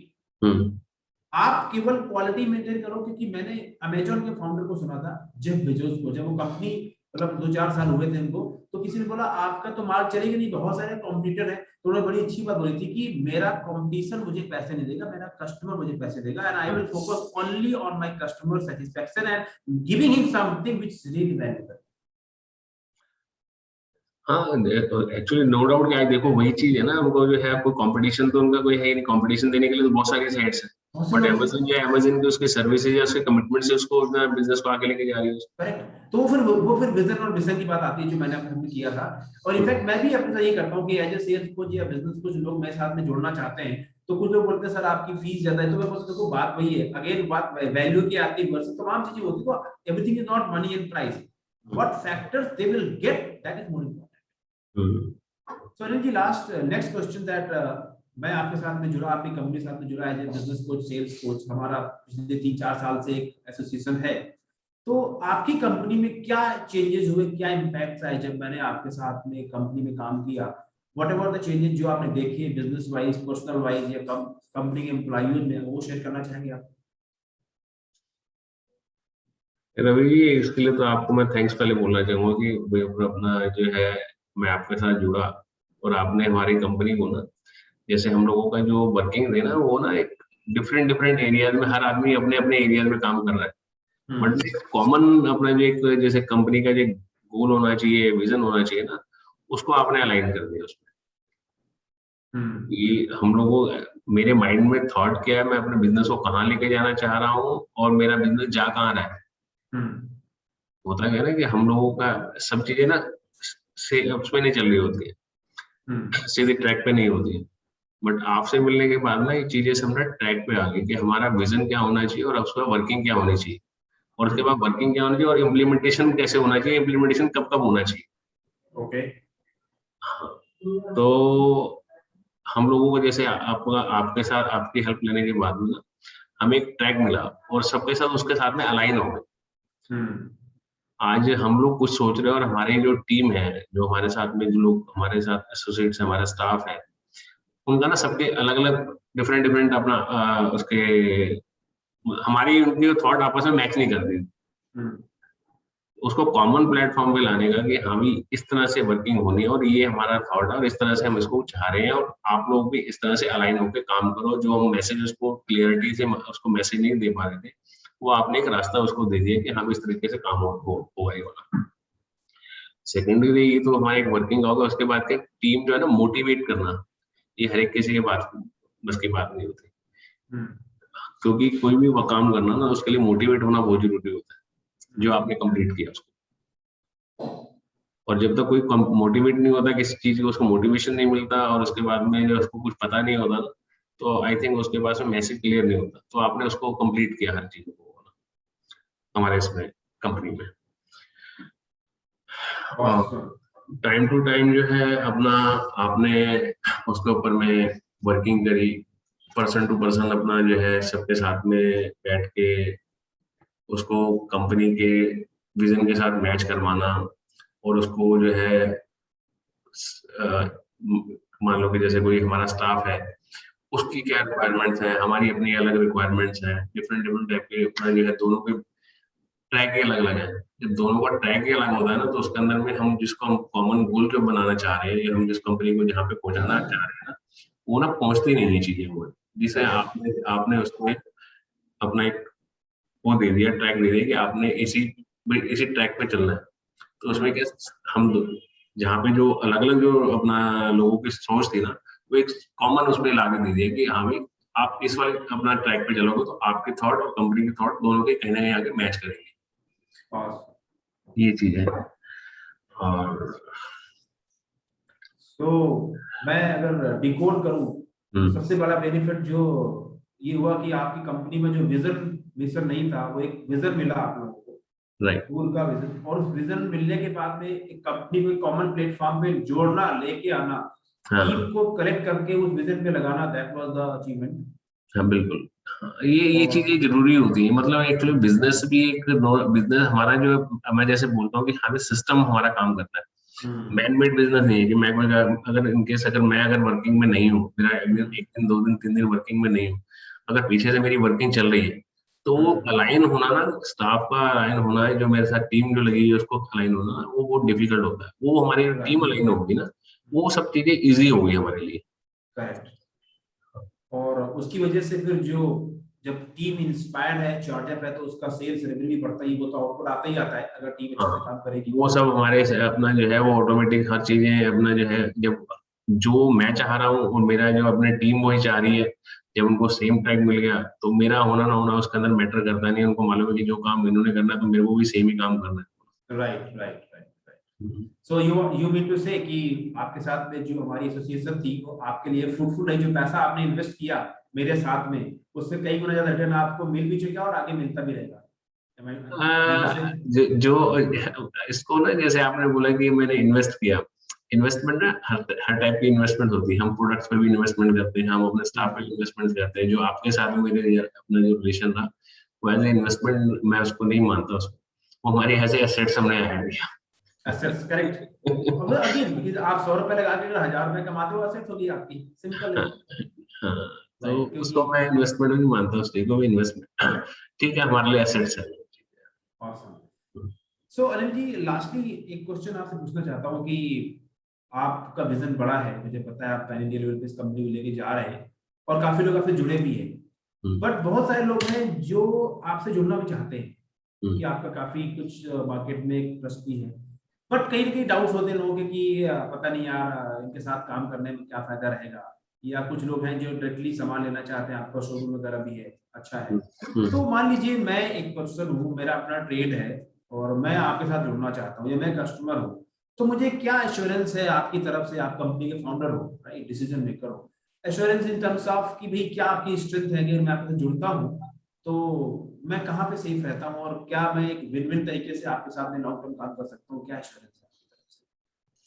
आप केवल क्वालिटी मेंटेन करो। क्योंकि मैंने अमेजोन के फाउंडर को सुना था, जेफ बेजोस को, जब वो कंपनी मतलब 2-4 साल हुए थे उनको, तो किसी ने बोला आपका तो मार्क चलेगा नहीं, बहुत सारे कॉम्पिटिटर है। तो उन्होंने बड़ी अच्छी बात बोली थी कि मेरा कंपटीशन मुझे पैसे नहीं देगा, मेरा कस्टमर मुझे पैसे देगा, and I will focus only on my customer satisfaction and giving him something which is really valuable. हाँ एक्चुअली नो डाउट क्या है, देखो वही चीज है ना, उनको जो है कोई कंपटीशन तो उनका कोई है नहीं, कंपटीशन देने के लिए तो बहुत सारी साइट्स है, बट अमेज़न जो है, अमेज़न की उसकी सर्विसेज या उसके कमिटमेंट से उसको अपना बिजनेस को आगे लेके जा रही है। करेक्ट। तो वो फिर विजन और मिशन की बात आती है जो मैंने आपको किया था। और इनफैक्ट मैं भी अपने साथ ये करता हूँ कि एज ए सेल्स कोच या बिजनेस कोच लोग मेरे साथ में जुड़ना चाहते हैं, तो कुछ लोग बोलते हैं सर आपकी फीस ज्यादा है, तो मैं बोलता हूँ देखो बात वही है, अगेन बात वैल्यू की आती है, वर्सेस तमाम चीजें होती है, तो everything is not money and price, what factors they will get, that is more important. So Anil ji, last next question that मैं आपके साथ में जुड़ा, आपकी कंपनी के साथ में जुड़ा as a business coach, sales coach, हमारा पिछले 3-4 साल से एक एसोसिएशन है। तो आपकी कंपनी में क्या चेंजेस हुए, क्या इम्पैक्ट आए जब मैंने आपके साथ में कंपनी में काम किया? व्हाट एवर द चेंजेस जो आपने देखे बिजनेस वाइज, पर्सनल वाइज, या कंपनी के एम्प्लॉइयों में, वो शेयर करना चाहेंगे आप? रवि जी, इसके लिए तो आपको मैं थैंक्स पहले बोलना चाहूंगा कि भाई अपना जो है, मैं आपके साथ जुड़ा और आपने हमारी कंपनी को ना, जैसे हम लोगों का जो वर्किंग है ना, वो ना एक डिफरेंट डिफरेंट एरियाज में, हर आदमी अपने अपने एरियाज में काम कर रहा है, बट कॉमन अपना जो एक जैसे कंपनी का जो गोल होना चाहिए, विजन होना चाहिए ना, उसको आपने अलाइन कर दिया उसमें। ये हम लोगों, मेरे माइंड में थॉट क्या है, मैं अपने बिजनेस को कहाँ लेके जाना चाह रहा हूँ और मेरा बिजनेस जा कहाँ रहा है। होता है ना कि हम लोगों का सब चीजें ना से उसमें नहीं चल रही होती है, सीधे ट्रैक पे नहीं होती है, बट आपसे मिलने के बाद ना ये चीजें सब ना ट्रैक पे आ गई कि हमारा विजन क्या होना चाहिए और उसका वर्किंग क्या होनी चाहिए, और उसके बाद वर्किंग क्या होनी चाहिए और इम्प्लीमेंटेशन कैसे होना चाहिए, इम्प्लीमेंटेशन कब कब होना चाहिए। ओके। हाँ, तो हम लोगों को जैसे आपका आपके साथ आपकी हेल्प लेने के बाद में ना हमें एक ट्रैक मिला और सबके साथ उसके साथ में अलाइन हो गए। आज हम लोग कुछ सोच रहे हैं और हमारी जो टीम है, जो हमारे साथ में जो लोग हमारे साथ एसोसिएट्स, हमारा स्टाफ है, उनका ना सबके अलग अलग डिफरेंट डिफरेंट अपना उसके हमारी उनकी थॉट आपस में मैच नहीं करती, उसको कॉमन प्लेटफॉर्म पे लाने का कि हाँ भी इस तरह से वर्किंग होनी है और ये हमारा थॉट है और इस तरह से हम इसको चाह रहे हैं और आप लोग भी इस तरह से अलाइन होकर काम करो। जो हम मैसेज उसको क्लियरिटी से उसको मैसेज नहीं दे पा रहे थे, वो आपने एक रास्ता उसको दे दिया कि हम इस तरीके से काम होगा ये वाला। सेकेंडरी ये तो हमारा एक वर्किंग होगा, उसके बाद के टीम जो है ना मोटिवेट करना, ये हर एक किसी के बात बस की बात नहीं होती, क्योंकि कोई भी वो काम करना ना उसके लिए मोटिवेट होना बहुत जरूरी होता है, जो आपने कंप्लीट किया उसको। और जब तक कोई मोटिवेट नहीं होता किसी चीज को, उसको मोटिवेशन नहीं मिलता और उसके बाद में जो उसको कुछ पता नहीं होता ना, तो आई थिंक उसके पास में मैसेज क्लियर नहीं होता। तो आपने उसको कंप्लीट किया हर चीज को हमारे इसमें कंपनी में। टाइम टू टाइम जो है अपना आपने उसके ऊपर में वर्किंग करी, पर्सन टू पर्सन अपना जो है सबके साथ में बैठ के उसको कंपनी के विजन के साथ मैच करवाना, और उसको जो है मान लो कि जैसे कोई हमारा स्टाफ है, उसकी क्या रिक्वायरमेंट्स है, हमारी अपनी अलग रिक्वायरमेंट्स है, डिफरेंट डिफरेंट टाइप के अपना जो है दोनों के ट्रैक ही अलग अलग है। जब दोनों का ट्रैक ही अलग होता है ना, तो उसके अंदर में हम जिसको हम कॉमन गोल जो बनाना चाह रहे हैं या हम जिस कंपनी को जहाँ पे पहुंचाना चाह रहे हैं ना, वो ना पहुंचती नहीं है चीजें वो, जिसे आपने आपने उसमें अपना एक वो दे दिया, ट्रैक दे दिया कि आपने इसी ट्रैक पे चलना है। तो उसमें क्या, हम जहाँ पे जो अलग अलग जो अपना लोगों की सोच थी ना, वो एक कॉमन उसमें ला के दे दिया कि हाँ भाई, आप इस वाले अपना ट्रैक पे चलोगे तो आपके थॉट और कंपनी के थॉट दोनों के कहीं ना कहीं आगे मैच करेंगे। और ये चीज है। और तो मैं अगर डिकोड करूं तो सबसे बड़ा बेनिफिट जो ये हुआ कि आपकी कंपनी में जो विजन मिशन नहीं था, वो एक विजन मिला आप लोगों को, राइट। टूल का विजन, और उस विजन मिलने के बाद में एक कंपनी को कॉमन प्लेटफॉर्म पे जोड़ना, लेके आना, टीम हाँ को कलेक्ट करके उस विजन पे लगाना, दैट वाज द अचीवमेंट। हाँ बिल्कुल। हाँ, ये और चीजें जरूरी होती है, मतलब एक्चुअली बिजनेस भी एक बिजनेस हमारा जो, मैं जैसे बोलता हूँ कि हमें सिस्टम हमारा काम करता है। मैन मेड बिजनेस नहीं है कि मैं कोई अगर इनकेस अगर मैं अगर वर्किंग में नहीं हूँ, मेरा एक दिन 2 दिन 3 दिन वर्किंग में नहीं हूँ, अगर पीछे से मेरी वर्किंग चल रही है, तो वो अलाइन होना ना, स्टाफ का अलाइन होना है, जो मेरे साथ टीम जो लगी है उसको अलाइन होना, वो बहुत डिफिकल्ट होता है। वो हमारी टीम अलाइन होगी ना, वो सब चीजें इजी होगी हमारे लिए। करेक्ट। और उसकी वजह से फिर जो, जब टीम इंस्पायर्ड है, चार्जअप है, तो उसका सेल्स रेवेन्यू भी बढ़ता ही, वो तो आउटपुट आता ही आता है अगर टीम अच्छे से हाँ, काम करेगी। वो सब हमारे से अपना जो है वो ऑटोमेटिक हर चीजें अपना जो है, जब जो मैं चाह रहा हूँ और मेरा जो अपने टीम वही चाह रही है, जब उनको सेम ट्रैक मिल गया, तो मेरा होना ना होना उसके अंदर मैटर करता नहीं। उनको मालूम है कि जो काम इन्होंने करना है तो मेरे को भी सेम ही काम करना राइट राइट राइट। है। सो यू मीन टू से कि आपके साथ में जो हमारी एसोसिएशन थी, वो आपके लिए फ्रूटफुल है। जो पैसा आपने इन्वेस्ट किया मेरे साथ में, उससे कई गुना ज्यादा रिटर्न आपको मिल भी चुका है और आगे मिलता भी रहेगा। Am I mean to say? जो इसको ना, जैसे आपने बोला कि मैंने इन्वेस्ट किया, इन्वेस्टमेंट ना हर टाइप की इन्वेस्टमेंट होती है। हम प्रोडक्ट्स पे भी इन्वेस्टमेंट करते हैं, हम अपने स्टाफ पे इन्वेस्टमेंट करते हैं। जो आपके साथ में मेरे अपना जो रिलेशन था, वो एज इन्वेस्टमेंट मैं उसको नहीं मानता उसको, वो हमारी एज एसेट्स हमने ऐड Assets, correct. किया। अब अगेन आप 100 रुपए लगा के अगर 1000 रुपए कमाते हो, असेट होगी आपकी, सिंपल है। हाँ, तो राइट, क्योंकि उसको मैं इन्वेस्टमेंट नहीं मानता, उस चीज को भी इन्वेस्टमेंट ठीक है, हमारे लिए एसेट्स है। awesome. सो अनिल जी, लास्टली एक क्वेश्चन आपसे पूछना चाहता हूँ कि आपका विजन बड़ा है, मुझे पता है, आप पैन इंडिया लेवल पे इस कंपनी को लेके जा रहे हैं और काफी लोग आपसे जुड़े भी हैं। बट बहुत सारे लोग हैं जो आपसे जुड़ना भी चाहते हैं, क्योंकि आपका काफी कुछ मार्केट में एक ट्रस्ट भी है। बट कहीं ना कहीं डाउट्स होते हैं लोगों के कि पता नहीं यार, इनके साथ काम करने में क्या फायदा रहेगा, या कुछ लोग हैं जो डायरेक्टली सामान लेना चाहते हैं, आपका शोरूम वगैरह भी है, अच्छा है। तो मान लीजिए मैं एक पर्सन हूँ, मेरा अपना ट्रेड है, और मैं आपके साथ जुड़ना चाहता हूँ, या मैं कस्टमर हूँ, तो मुझे क्या एश्योरेंस है आपकी तरफ से, आप कंपनी के फाउंडर हो, राइट, डिसीजन मेकर हो, एश्योरेंस इन टर्म्स ऑफ कि भाई क्या आपकी स्ट्रेंथ है, अगर मैं आपसे जुड़ता हूँ तो मैं कहाँ पे सेफ रहता हूँ, और क्या मैं एक विन विन तरीके से आपके साथ में लॉन्ग टर्म काम कर सकता हूँ, क्या एश्योरेंस है आपकी तरफ से,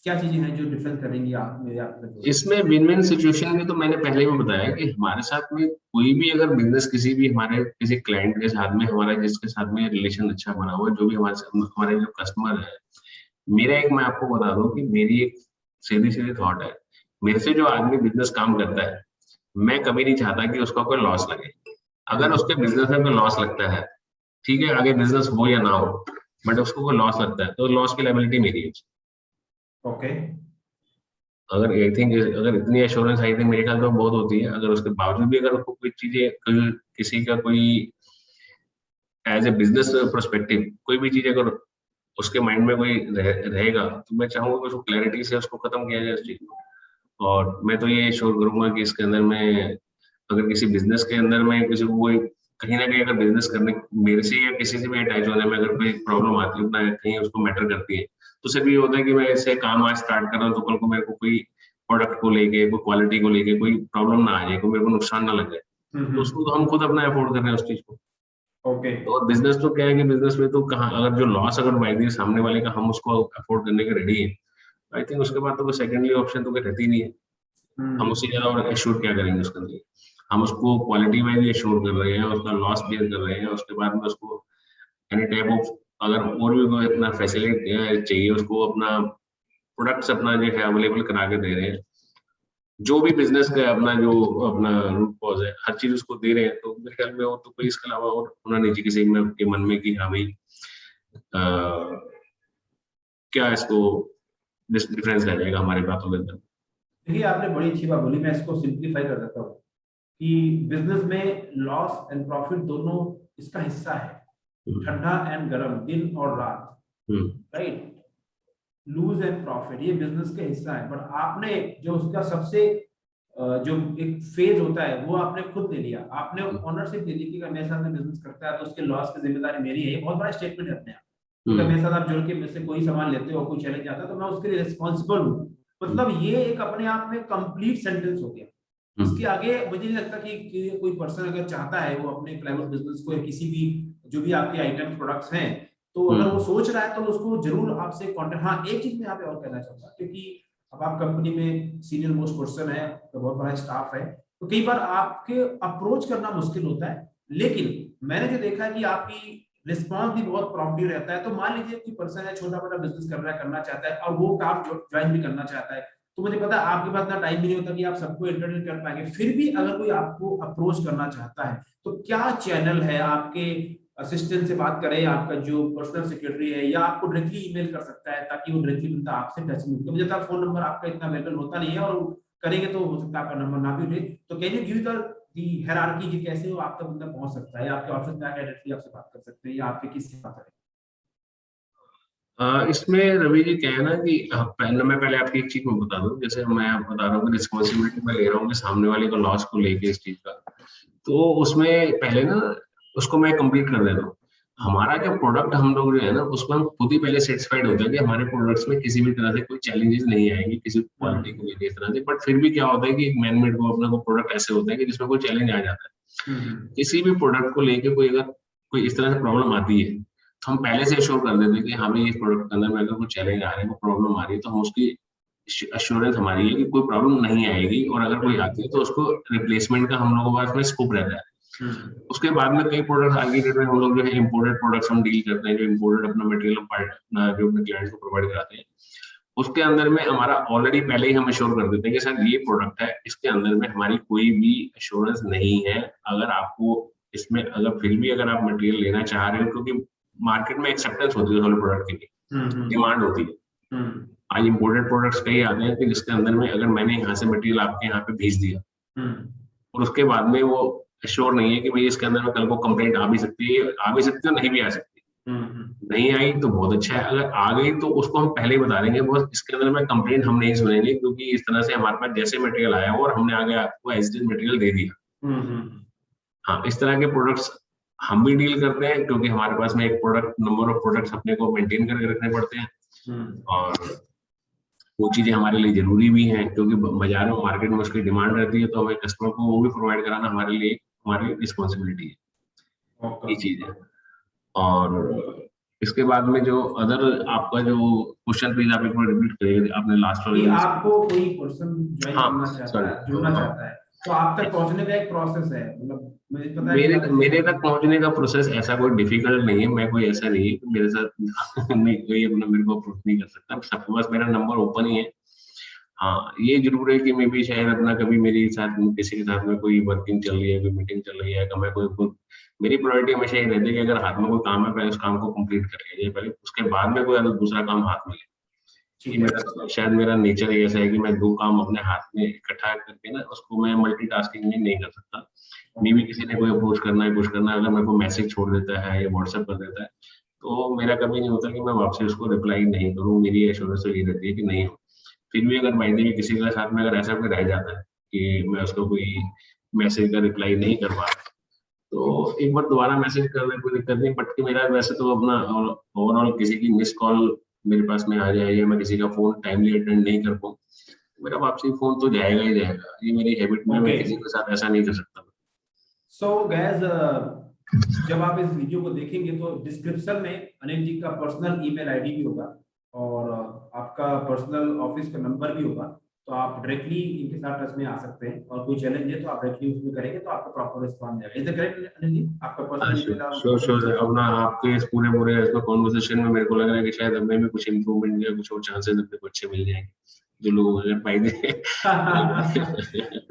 क्या चीजें हैं जो डिफरेंस करेंगी आप मेरे आपके साथ जुड़ने इसमें विन विन सिचुएशन में तो मैंने पहले भी बताया कि हमारे साथ में कोई भी अगर बिजनेस, किसी भी हमारे किसी क्लाइंट के साथ में, हमारा जिसके साथ में रिलेशन अच्छा बना हुआ है, जो भी हमारे साथ हमारे जो कस्टमर है, मेरा एक, मैं आपको बता दूं कि मेरी एक सीधी सीधी थॉट है, मेरे से जो आदमी बिजनेस काम करता है, मैं कभी नहीं चाहता कि उसका कोई लॉस लगे। अगर में। उसके बिजनेस में कोई लॉस लगता है, ठीक है, आगे बिजनेस हो या ना हो, बट उसको कोई लॉस लगता है तो लॉस की लायबिलिटी मेरी है। ओके। अगर आई थिंक, अगर इतनी एश्योरेंस आई थिंक मेरे ख्याल तो बहुत होती है। अगर उसके बावजूद भी अगर उसको कोई चीजें, किसी का कोई एज ए बिजनेस पर्सपेक्टिव कोई भी चीज अगर उसके माइंड में कोई रहेगा, तो मैं चाहूंगा कि उसको क्लैरिटी से उसको खत्म किया जाए उस चीज को। और मैं तो ये श्योर करूंगा कि इसके अंदर में, अगर किसी बिजनेस के अंदर में किसी को कोई कहीं ना कहीं अगर बिजनेस करने, मेरे से या किसी से भी अटैच होने में अगर कोई प्रॉब्लम आती है, अपना कहीं उसको मैटर करती है, तो सिर्फ ये होता है कि मैं ऐसे काम आज स्टार्ट कर रहा हूँ, तो कल को मेरे को कोई प्रोडक्ट को लेके, कोई क्वालिटी को लेके कोई प्रॉब्लम ना आ जाए, कोई मेरे को नुकसान ना लग जाए, तो उसको तो हम खुद अपना अफोर्ड कर रहे हैं उस चीज को। ओके। और बिजनेस तो क्या है कि बिजनेस में तो कहाँ, अगर जो लॉस अगर वायदी सामने वाले का, हम उसको अफोर्ड करने के रेडी है, आई थिंक उसके बाद तो कोई सेकेंडरी ऑप्शन तो कोई रहती नहीं है। हम उससे ज्यादा और एश्योर क्या करेंगे उसके अंदर। हम उसको क्वालिटी वाइज एश्योर कर रहे हैं, उसका लॉस बेयर कर रहे हैं, उसके बाद में उसको एनी टाइप ऑफ, अगर और भी कोई अपना फैसिलिटी चाहिए उसको, अपना प्रोडक्ट्स अपना जो है अवेलेबल करा के दे रहे हैं। जो भी बिजनेस का अपना जो अपना रूट कॉज है, हर चीज उसको दे रहे हैं, तो मेरे ख्याल में वो तो कोई इसके अलावा और होना नहीं चाहिए किसी में के मन में कि हाँ भाई क्या इसको डिफरेंस रह जाएगा हमारी बातों के अंदर। देखिए, आपने बड़ी अच्छी बात बोली, मैं इसको सिंप्लीफाई कर देता हूँ। कि बिजनेस में लॉस एंड प्रॉफिट दोनों इसका हिस्सा है, ठंडा एंड गर्म, दिन और रात, राइट, लूज एंड प्रॉफिट, ये बिजनेस का हिस्सा है। बट आपने जो उसका सबसे जो एक फेज होता है वो आपने खुद ले लिया, आपने ओनरशिप दे दी कि अगर मेरे साथ में बिजनेस करता है तो उसके लॉस की जिम्मेदारी मेरी है। ये बहुत बड़ा स्टेटमेंट है अपने आप। तो अगर मेरे साथ आप जुड़ के मेरे से कोई सामान लेते हो, कोई चैलेंज आता है तो मैं उसके लिए रिस्पॉन्सिबल हूँ। मतलब ये एक अपने आप में कंप्लीट सेंटेंस हो गया। इसके आगे मुझे नहीं लगता कि कोई पर्सन अगर चाहता है वो अपने प्लाईवुड बिजनेस को या किसी भी जो भी आपके आइटम प्रोडक्ट्स हैं, तो अगर वो सोच रहा है तो उसको जरूर आपसे कॉन्टेक्ट। हाँ, एक चीज मैं यहाँ पे और कहना चाहूंगा, क्योंकि अब आप कंपनी में सीनियर मोस्ट पर्सन है, तो बहुत बड़ा स्टाफ है, तो कई बार आपके अप्रोच करना मुश्किल होता है। लेकिन मैंने जो देखा है कि आपकी रिस्पॉन्स भी बहुत प्रॉम्प्टली रहता है। तो मान लीजिए कोई पर्सन है, छोटा मोटा बिजनेस कर रहा है, करना चाहता है और वो काम ज्वाइन भी करना चाहता है, तो मुझे पता है आपके पास इतना टाइम भी नहीं होता कि आप सबको एंटरटेन कर पाएंगे। फिर भी अगर कोई आपको अप्रोच करना चाहता है तो क्या चैनल है, आपके असिस्टेंट से बात करें, आपका जो पर्सनल सेक्रेटरी है, या आपको डायरेक्टली ईमेल कर सकता है ताकि वो डायरेक्टली बंदा आपसे टच में, मुझे लगता है फोन नंबर आपका इतना अवेलेबल होता नहीं है, और करेंगे तो हो सकता है आपका नंबर ना भी उठे। तो can you give the hierarchy कि कैसे वो आप तक बंदा पहुंच सकता है, या आपके ऑफिस में आकर डायरेक्टली आपसे बात कर सकते हैं, या आपके किससे बात करें? इसमें रवि जी क्या है ना कि मैं पहले आपकी एक चीज मैं बता दूं, जैसे मैं बता रहा हूँ कि रिस्पॉन्सिबिलिटी मैं ले रहा हूँ कि सामने वाले को लॉस को लेके इस चीज का, तो उसमें पहले ना उसको मैं कंप्लीट कर देता हूँ। हमारा जो प्रोडक्ट हम लोग जो है ना उसमें हम खुद ही पहले सेटिस्फाइड होते हैं कि हमारे प्रोडक्ट्स में किसी भी तरह से कोई चैलेंजेस नहीं आएंगे किसी क्वालिटी को लेके इस तरह से। बट फिर भी क्या होता है कि एक मैन मेड को अपने को प्रोडक्ट ऐसे होते हैं कि जिसमें कोई चैलेंज आ जाता है। किसी भी प्रोडक्ट को लेके कोई अगर कोई इस तरह से प्रॉब्लम आती है तो हम पहले से श्योर कर देते हैं कि हमें इस प्रोडक्ट के अंदर में अगर कोई चैलेंज आ रहा है, कोई प्रॉब्लम आ रही है, तो हम उसकी अश्योरेंस हमारी है कि कोई प्रॉब्लम नहीं आएगी, और अगर कोई आती है तो उसको रिप्लेसमेंट का हम लोगों के पास में स्कोप रहता है। उसके बाद में कई प्रोडक्ट्स आगे डेट में हम लोग जो है इम्पोर्टेड प्रोडक्ट्स हम डील करते हैं, जो इम्पोर्टेड अपना मटेरियल पार्ट अपना जो अपने क्लाइंट्स को प्रोवाइड कराते हैं, उसके अंदर में हमारा ऑलरेडी पहले ही हम अश्योर कर देते हैं कि सर ये प्रोडक्ट है, इसके अंदर में हमारी कोई भी अश्योरेंस नहीं है। अगर आपको इसमें अगर फिर भी अगर आप मटेरियल लेना चाह रहे हो, क्योंकि मार्केट में एक्सेप्टेंस होती है वाले प्रोडक्ट की, डिमांड होती है। आज इम्पोर्टेड प्रोडक्ट्स कई आते हैं कि जिसके अंदर में अगर मैंने यहाँ से मटेरियल आपके यहाँ पे भेज दिया और उसके बाद में वो श्योर नहीं है कि भाई इसके अंदर में कल को कंप्लेंट आ भी सकती है, आ भी सकती है, नहीं भी आ सकती। नहीं आई तो बहुत अच्छा है, अगर आ गई तो उसको हम पहले ही बता देंगे बस इसके अंदर में कंप्लेंट हम नहीं सुनेंगे, क्योंकि इस तरह से हमारे पास जैसे मटेरियल आया हो और हमने आगे आपको एज मटेरियल दे दिया। हाँ, इस तरह के प्रोडक्ट्स हम भी डील करते हैं, क्योंकि हमारे पास में एक प्रोडक्ट नंबर ऑफ प्रोडक्ट्स अपने को मेंटेन करके रखने पड़ते हैं, और वो चीजें हमारे लिए जरूरी भी हैं, क्योंकि बाजार में मार्केट में उसकी डिमांड रहती है, तो हमें कस्टमर को वो भी प्रोवाइड कराना हमारे लिए हमारी रिस्पॉन्सिबिलिटी है। ये चीज है। और इसके बाद में जो अदर आपका जो क्वेश्चन प्लीज आप एक बार रिपीट करिए, आपने लास्ट कि वाला। आपको कोई पर्सन ज्वाइन हाँ, करना चाहता सॉरी, है, जुड़ना चाहता है, तो आप तक पहुंचने का एक प्रोसेस है, मतलब मुझे पता है कि मेरे आप मेरे तक पहुंचने का प्रोसेस ऐसा कोई डिफिकल्ट नहीं है। मैं कोई ऐसा नहीं है कि मेरे साथ नहीं कोई अपना मेरे को अप्रोच नहीं कर सकता, सबके पास मेरा नंबर ओपन ही है। हाँ, ये जरूर है कि मैं भी शायद अपना कभी मेरे साथ किसी के साथ में कोई वर्किंग चल रही है, कोई मीटिंग चल रही है, मैं कोई मेरी प्रायोरिटी हमेशा ये रहती है कि अगर हाथ में कोई काम है पहले उस काम को कंप्लीट कर लिया जाए पहले, उसके बाद में कोई अगर दूसरा काम हाथ में ले। ये मेरा शायद मेरा नेचर ही ऐसा है कि मैं दो काम अपने हाथ में इकट्ठा करके ना उसको मैं मल्टीटास्किंग में नहीं कर सकता। मे भी किसी ने कोई अप्रोच करना है, कुछ करना है, अगर मेरे को मैसेज छोड़ देता है या व्हाट्सएप कर देता है, तो मेरा कभी नहीं होता कि मैं वापसी उसको रिप्लाई नहीं करूँ। मेरी एश्योरेंस तो ये रहती है कि नहीं हो। फिर भी अगर बाई द वे किसी के साथ में अगर ऐसा कोई रह जाता है कि मैं उसको कोई मैसेज का रिप्लाई नहीं कर पा रहा, तो एक बार दोबारा मैसेज करने कोई दिक्कत नहीं। बट कि मेरा वैसे तो अपना ओवरऑल किसी की मिस कॉल मेरे पास में आ जाए या मैं किसी का फोन टाइमली अटेंड नहीं कर पाऊँ, मेरा वापसी फोन तो जाएगा ही जाएगा। ये मेरी हैबिट में, मैं किसी के साथ ऐसा नहीं कर सकता। सो गैस, जब आप इस वीडियो को देखेंगे तो डिस्क्रिप्शन में अनिल जी का पर्सनल ईमेल आईडी भी होगा, और आपका पर्सनल ऑफिस का नंबर भी होगा, तो आप डायरेक्टली इनके साथ टच में आ सकते हैं, और कोई चैलेंज है तो आप डायरेक्टली उसमें करेंगे तो आपको प्रॉपर रिस्पॉन्स मिलेगा। Is that correct Anil ji? आपका पर्सनल ईमेल श्योर श्योर, अपना आपके इस पूरे पूरे कॉन्वर्सेशन में मेरे को लग रहा है कि शायद हमें भी कुछ इम्प्रूवमेंट या कुछ और चांसेस अपने को अच्छे मिल जाएंगे जो लोग अगर पाई दे।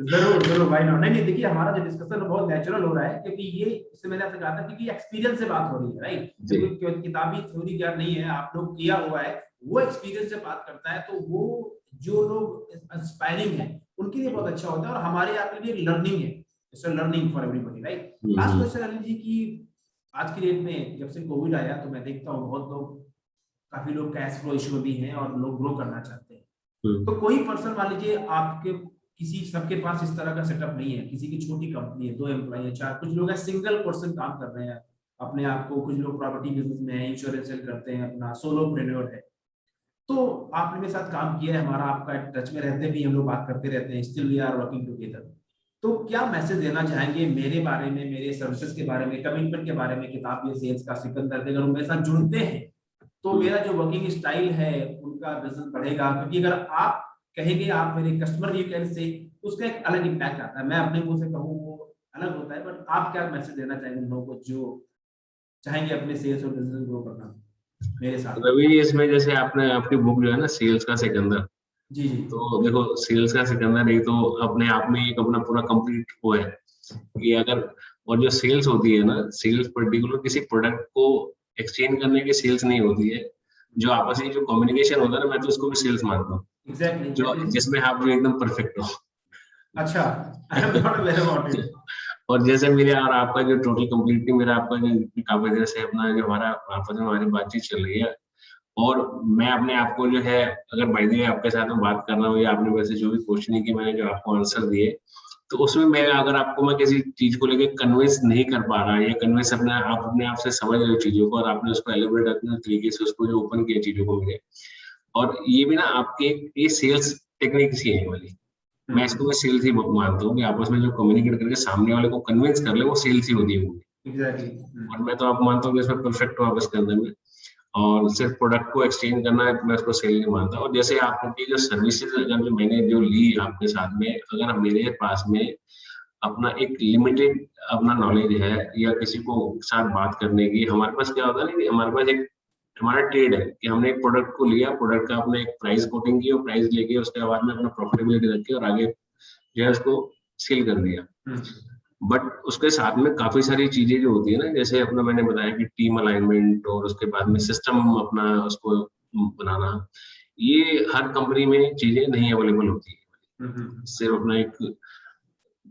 जरूर जरूर भाई, नहीं नहीं, देखिए हमारा जो डिस्कशन बहुत नेचुरल हो रहा है, क्योंकि ये इससे मैंने आपसे कहा था क्योंकि एक्सपीरियंस से बात हो रही है, राइट? कोई किताबी थ्योरी ज्ञान नहीं है, आप लोग किया हुआ है, वो एक्सपीरियंस से बात करता है, तो वो जो लोग इंस्पायरिंग है उनके लिए बहुत अच्छा होता है, और हमारे आपके लिए लर्निंग है। It's a learning for everybody, right? Last hmm, question Anil ji की, आज की डेट में जब से कोविड आया तो मैं देखता हूँ बहुत लोग, काफी लोग कैश फ्लो इशू में भी हैं और लोग ग्रो करना चाहते हैं। तो हम्म, कोई पर्सन मान लीजिए आपके, किसी सबके पास इस तरह का सेटअप नहीं है, किसी की छोटी कंपनी है, 2 एम्प्लॉय है, 4, कुछ लोग हैं सिंगल पर्सन काम कर रहे हैं अपने आप को, कुछ लोग प्रॉपर्टी बिजनेस में है, इंश्योरेंस सेल करते हैं, अपना सोलोप्रेन्योर है। तो आपने मेरे साथ काम किया है, हमारा आपका टच में रहते भी हम लोग बात करते रहते हैं, still we are working together. तो क्या मैसेज देना चाहेंगे मेरे बारे में, मेरे सर्विसेज के बारे में, कमिटमेंट के बारे में, किताब ये सेल्स का सिकंदर, अगर वो मेरे साथ जुड़ते हैं तो हम्म। मेरा जो वर्किंग स्टाइल है उनका बिजनेस बढ़ेगा? क्योंकि अगर आप कहेंगे आप मेरे कस्टमर यू कैन से, उसका एक अलग इम्पैक्ट आता है, मैं अपने मुंह से कहूँ वो अलग होता है, बट आप क्या मैसेज देना चाहेंगे उन लोगों को जो चाहेंगे अपने सेल्स और बिजनेस ग्रो करना मेरे साथ? रवि जी, इसमें जैसे आपने आपकी बुक जो है ना, सेल्स का सिकंदर, जी जी। तो देखो सेल्स का सिकंदर ये तो अपने आप में एक अपना पूरा कंप्लीट वो है कि अगर, और जो सेल्स होती है ना, सेल्स पर्टिकुलर किसी प्रोडक्ट को एक्सचेंज करने की सेल्स नहीं होती है, जो आपस में जो कम्युनिकेशन होता है ना, मैं तो उसको भी सेल्स मानता हूँ, एग्जैक्टली जो एग्जैक्टली। जिसमें आप जो एकदम परफेक्ट हो। अच्छा, I am not aware about it. और जैसे मेरे और आपका जो टोटल कंप्लीटली मेरा आपका जो काफी देर से अपना जो हमारा आपस में हमारी बातचीत चल रही है, और मैं अपने आप को जो है, अगर बाय द वे आपके साथ में बात कर रहा हूँ या आपने वैसे जो भी क्वेश्चन की मैंने जो आपको आंसर दिए, तो उसमें मैं अगर आपको मैं किसी चीज को लेके कन्विंस नहीं कर पा रहा या कन्विंस अपने आप से समझ रहे हो चीजों को, और आपने उसको एलिब्रेट अपने तरीके से उसको जो ओपन किया चीजों को मेरे, और ये भी ना आपके ये सेल्स टेक्निक ही है वाली, मैं इसको भी सेल्स ही मानता हूँ कि आपस में जो कम्युनिकेट करके सामने वाले को कन्विंस कर ले, वो सेल्स ही होती है वो। एग्जैक्टली। और मैं तो आप मानता हूँ कि इसमें परफेक्ट हो आप इसके अंदर में, और सिर्फ प्रोडक्ट को एक्सचेंज करना है, तो मैं उसको सेल नहीं मानता। और जैसे आपकी जो सर्विसेज अगर जो मैंने जो ली आपके साथ में, अगर मेरे पास में अपना एक लिमिटेड अपना नॉलेज है या किसी को साथ बात करने की, हमारे पास क्या होता है ना कि हमारे पास एक हमारा ट्रेड है कि हमने एक प्रोडक्ट को लिया, प्रोडक्ट का अपने एक प्राइस कोटिंग की और प्राइस लेके उसके बाद में अपना प्रॉफिटेबिलिटी रखी और आगे जो है उसको सेल कर दिया। बट उसके साथ में काफी सारी चीजें जो होती है ना, जैसे अपना मैंने बताया कि टीम अलाइनमेंट और उसके बाद में सिस्टम अपना उसको बनाना, ये हर कंपनी में चीजें नहीं अवेलेबल होती है। सिर्फ अपना एक,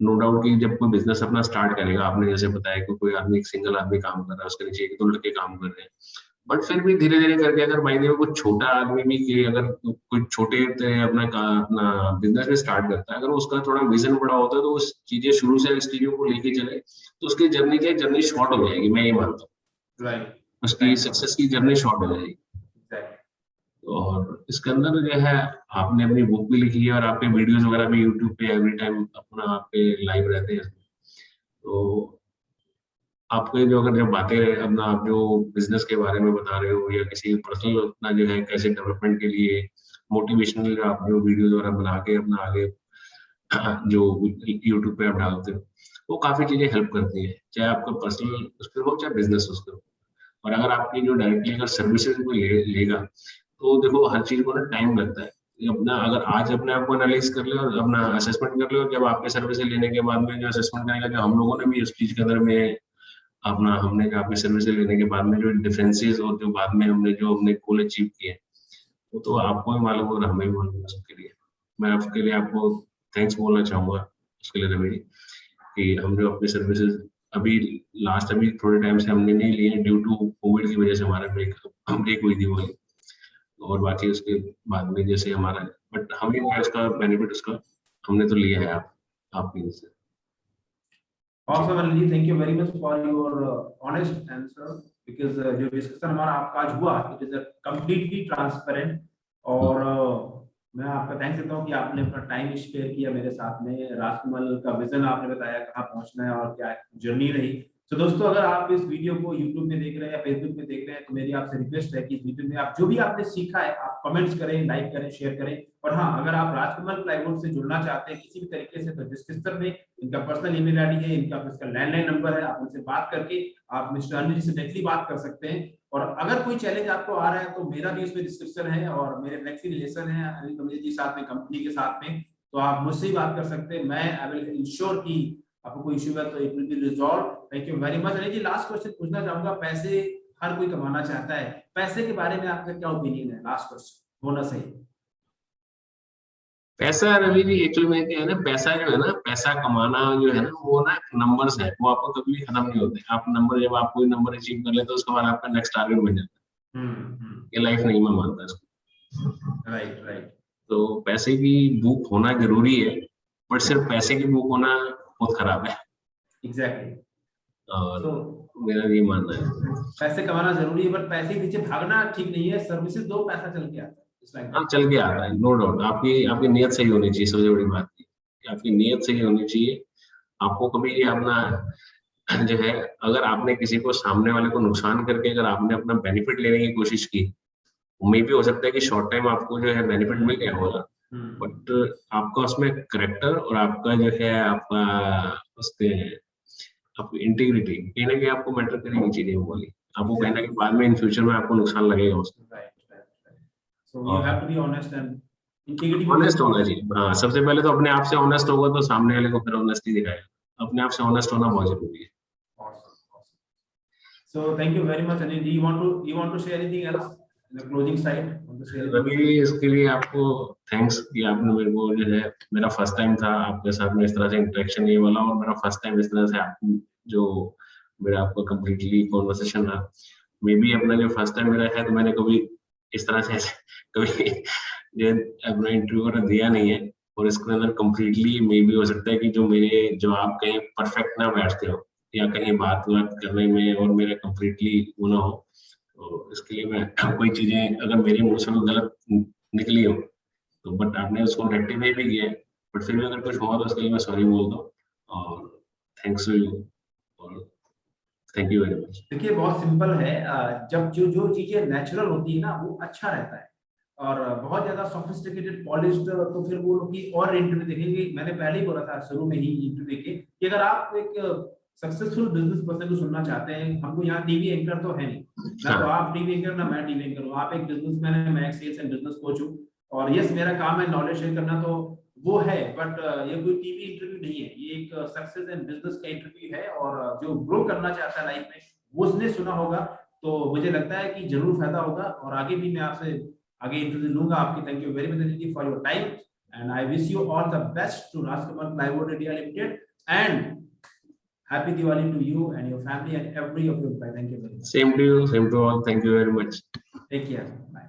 नो डाउट कि जब कोई बिजनेस अपना स्टार्ट करेगा, आपने जैसे बताया कि कोई आदमी एक सिंगल आदमी काम कर रहा है, उसके नीचे एक दो लड़के काम कर रहे हैं, बट फिर भी धीरे धीरे करके अगर मायने में कुछ छोटा आदमी भी कि अगर कोई छोटे अपना बिजनेस भी स्टार्ट करता है, अगर उसका थोड़ा विजन बड़ा होता है, तो उस चीजें शुरू से इस चीजों को लेके चले, तो उसकी जर्नी क्या जर्नी शॉर्ट हो जाएगी, मैं ये मानता हूँ। राइट। उसकी टाइम सक्सेस की जर्नी शॉर्ट हो जाएगी। एग्जैक्टली। और इसके अंदर जो है, आपने अपनी बुक भी लिखी है और आपके वीडियोस वगैरह भी यूट्यूब पे एवरी टाइम अपना आपके लाइव रहते हैं, तो आपके जो अगर जो बातें अपना आप जो बिजनेस के बारे में बता रहे हो या किसी पर्सनल अपना जो है कैसे डेवलपमेंट के लिए मोटिवेशनल जो आप जो वीडियो वगैरह बना के अपना आगे जो यूट्यूब पे आप डालते हो, वो काफी चीजें हेल्प करती है, चाहे आपका पर्सनल उस पर हो चाहे बिजनेस उस पर हो। और अगर आपकी जो डायरेक्टली अगर सर्विसेज को लेगा, तो देखो हर चीज को ना टाइम लगता है। ये अपना अगर आज अपने आप को एनालाइज कर ले और अपना असेसमेंट कर ले, और जब आपके सर्विसेज लेने के बाद में जो असेसमेंट करेगा, जो हम लोगों ने भी उस चीज के अंदर में अपना हमने जो आपकी सर्विसेज लेने के बाद में जो डिफरेंसेस और जो बाद में हमने जो अपने गोल अचीव किए, वो तो आपको भी मालूम है और हमें भी मालूम है सबके लिए। मैं आपके लिए आपको थैंक्स बोलना चाहूंगा उसके लिए रवि जी, कि हम जो अपनी सर्विसेज अभी अभी थोड़े टाइम से हमने नहीं लिए ड्यू टू कोविड की वजह से, हमारा ब्रेक हुई थी वो, और बाकी उसके बाद में जैसे हमारा, बट हमें क्या उसका बेनिफिट उसका हमने तो लिया है आपकी वजह से। जी। Awesome, Anil, thank you very much for your honest answer, because जो डिस्कशन हमारा आपका आज हुआ, इट इज कम्प्लीटली ट्रांसपेरेंट। हम्म, और मैं आपका थैंक्स देता हूँ कि आपने अपना टाइम स्पेयर किया मेरे साथ में, राजकमल का विजन आपने बताया कहाँ पहुंचना है और क्या जर्नी रही। तो दोस्तों, अगर आप इस वीडियो को यूट्यूब में देख रहे हैं या फेसबुक में देख रहे हैं, तो मेरी आपसे रिक्वेस्ट है कि इस वीडियो में आप जो भी आपने सीखा है आप कमेंट्स करें, लाइक करें, शेयर करें। और हाँ, अगर आप राजकमल प्लाईवुड से जुड़ना चाहते हैं किसी भी तरीके से, तो डिस्क्रिप्शन में इनका पर्सनल ईमेल आईडी है, इसका लैंडलाइन नंबर है, आप उनसे बात करके आप मिस्टर अनिल जी से डायरेक्टली बात कर सकते हैं। और अगर कोई चैलेंज आपको आ रहा है तो मेरा भी इसमें डिस्क्रिप्शन है, और मेरे फ्लेक्सी रिलेशन है अनिल कमलेश जी साथ में, कंपनी के साथ में, तो आप मुझसे ही बात कर सकते हैं। मैं आई विल इंश्योर कि आपको कोई इश्यू है तो it will be resolve. Thank you very much. Anil ji, last question पूछना चाहूंगा, पैसे हर कोई कमाना चाहता है, पैसे के बारे में आपका क्या ओपिनियन है? लास्ट क्वेश्चन बोनस है। पैसा रवि जी एक्चुअली में क्या है ना, पैसा जो है ना, पैसा कमाना जो है ना, वो ना नंबर्स है, वो आपको कभी भी खत्म नहीं होते। आप नंबर, जब आप कोई नंबर अचीव कर लेते हो उसके बाद आपका नेक्स्ट टारगेट बन जाता हम्म। है। ये लाइफ नहीं, मैं मानता इसको। Right right. तो पैसे की भूख होना जरूरी है, बट सिर्फ पैसे की भूख होना बहुत खराब है। एग्जैक्टली। और सो मेरा ये मानना है। पैसे कमाना जरूरी है, बट पैसे के पीछे भागना ठीक नहीं है। सर्विसेज दो, पैसा चल के आता है। इट्स लाइक हाँ, दैट। चल के आता है, नो डाउट। आपकी आपकी नीयत सही होनी चाहिए, सबसे बड़ी बात ये कि आपकी नीयत सही होनी चाहिए। आपको कभी ये अपना जो है, अगर आपने किसी को, सामने वाले को नुकसान करके अगर आपने अपना बेनिफिट लेने की कोशिश की, मे भी हो सकता है कि शॉर्ट टाइम आपको जो है बेनिफिट मिल गया होगा, हम्म। बट आपका उसमें करेक्टर और आपका जो है, आपका उसके, आपकी इंटीग्रिटी कहीं ना कहीं आपको मैटर करेगी चीजें वो वाली। आपको कहीं ना एग्जैक्टली। कहीं बाद में इन फ्यूचर में आपको नुकसान लगेगा उसका। Right right right. So you have to be honest and integrity भी ऑनेस्ट बहुत होना important चाहिए। हाँ, सबसे पहले तो अपने आप से ऑनेस्ट होगा तो सामने वाले को फिर ऑनेस्टी दिखाएगा। अपने आप से ऑनेस्ट होना बहुत जरूरी है। है। Awesome, awesome. So thank you very much, Anil. Do you want to share anything else in the closing side? Want to share anything? Ravi, इसके लिए आपको थैंक्स कि आपने मेरे को जो है, मेरा फर्स्ट टाइम था आपके साथ में इस तरह से इंटरेक्शन ये वाला, और मेरा फर्स्ट टाइम इस तरह से आप जो मेरा आपका कंप्लीटली कॉन्वर्सेशन रहा। मे बी अपना जो फर्स्ट टाइम मेरा है, तो मैंने कभी इस तरह से कभी जो है अपना इंटरव्यू वगैरह दिया नहीं है, और इसके अंदर कंप्लीटली मे बी हो सकता है कि जो मेरे जवाब कहीं परफेक्ट ना बैठते हो, या कहीं बात बात करने में और मेरा कंप्लीटली वो ना हो। तो इसके लिए मैं कोई चीजें अगर मेरे मुंह से कोई गलत निकली हो, तो बट आपने उसको रेक्टिफाई भी किया है। बट फिर भी अगर कुछ हुआ तो उसके लिए मैं सॉरी बोलता हूँ, और थैंक्स टू यू, और थैंक यू वेरी मच। देखिए बहुत सिंपल है। जब जो जो चीजें नेचुरल होती है ना, वो अच्छा रहता है। और बहुत ज्यादा सोफिस्टिकेटेड पॉलिश्ड, तो फिर वो लोग की और इंटरव्यू देखेंगे। मैंने पहले ही बोला था शुरू में ही इंटरव्यू देखे कि अगर आप एक सक्सेसफुल बिजनेस पर्सन को सुनना चाहते हैं, हमको यहाँ टीवी एंकर तो है नहीं, ना तो हाँ, आप टीवी एंकर ना मैं टीवी एंकर हूँ। आप एक बिजनेसमैन है, मैं एक सेल्स एंड बिजनेस कोच हूँ। और यस, मेरा काम है नॉलेज शेयर करना, तो वो है। बट ये कोई टीवी इंटरव्यू नहीं है, ये एक सक्सेस एंड बिजनेस का इंटरव्यू है। और जो ग्रो करना चाहता है लाइफ में, वो उसने सुना होगा। तो मुझे लगता है कि जरूर फायदा होगा। और आगे भी मैं आपसे आगे इंटरव्यू लूंगा आपकी। Thank you very much for your time, and I wish you all the best to Rajkamal plywood India Limited, and happy Diwali to you and your family and every of your. Thank you very much. Same to you, same to all, thank you very much. Take care, bye.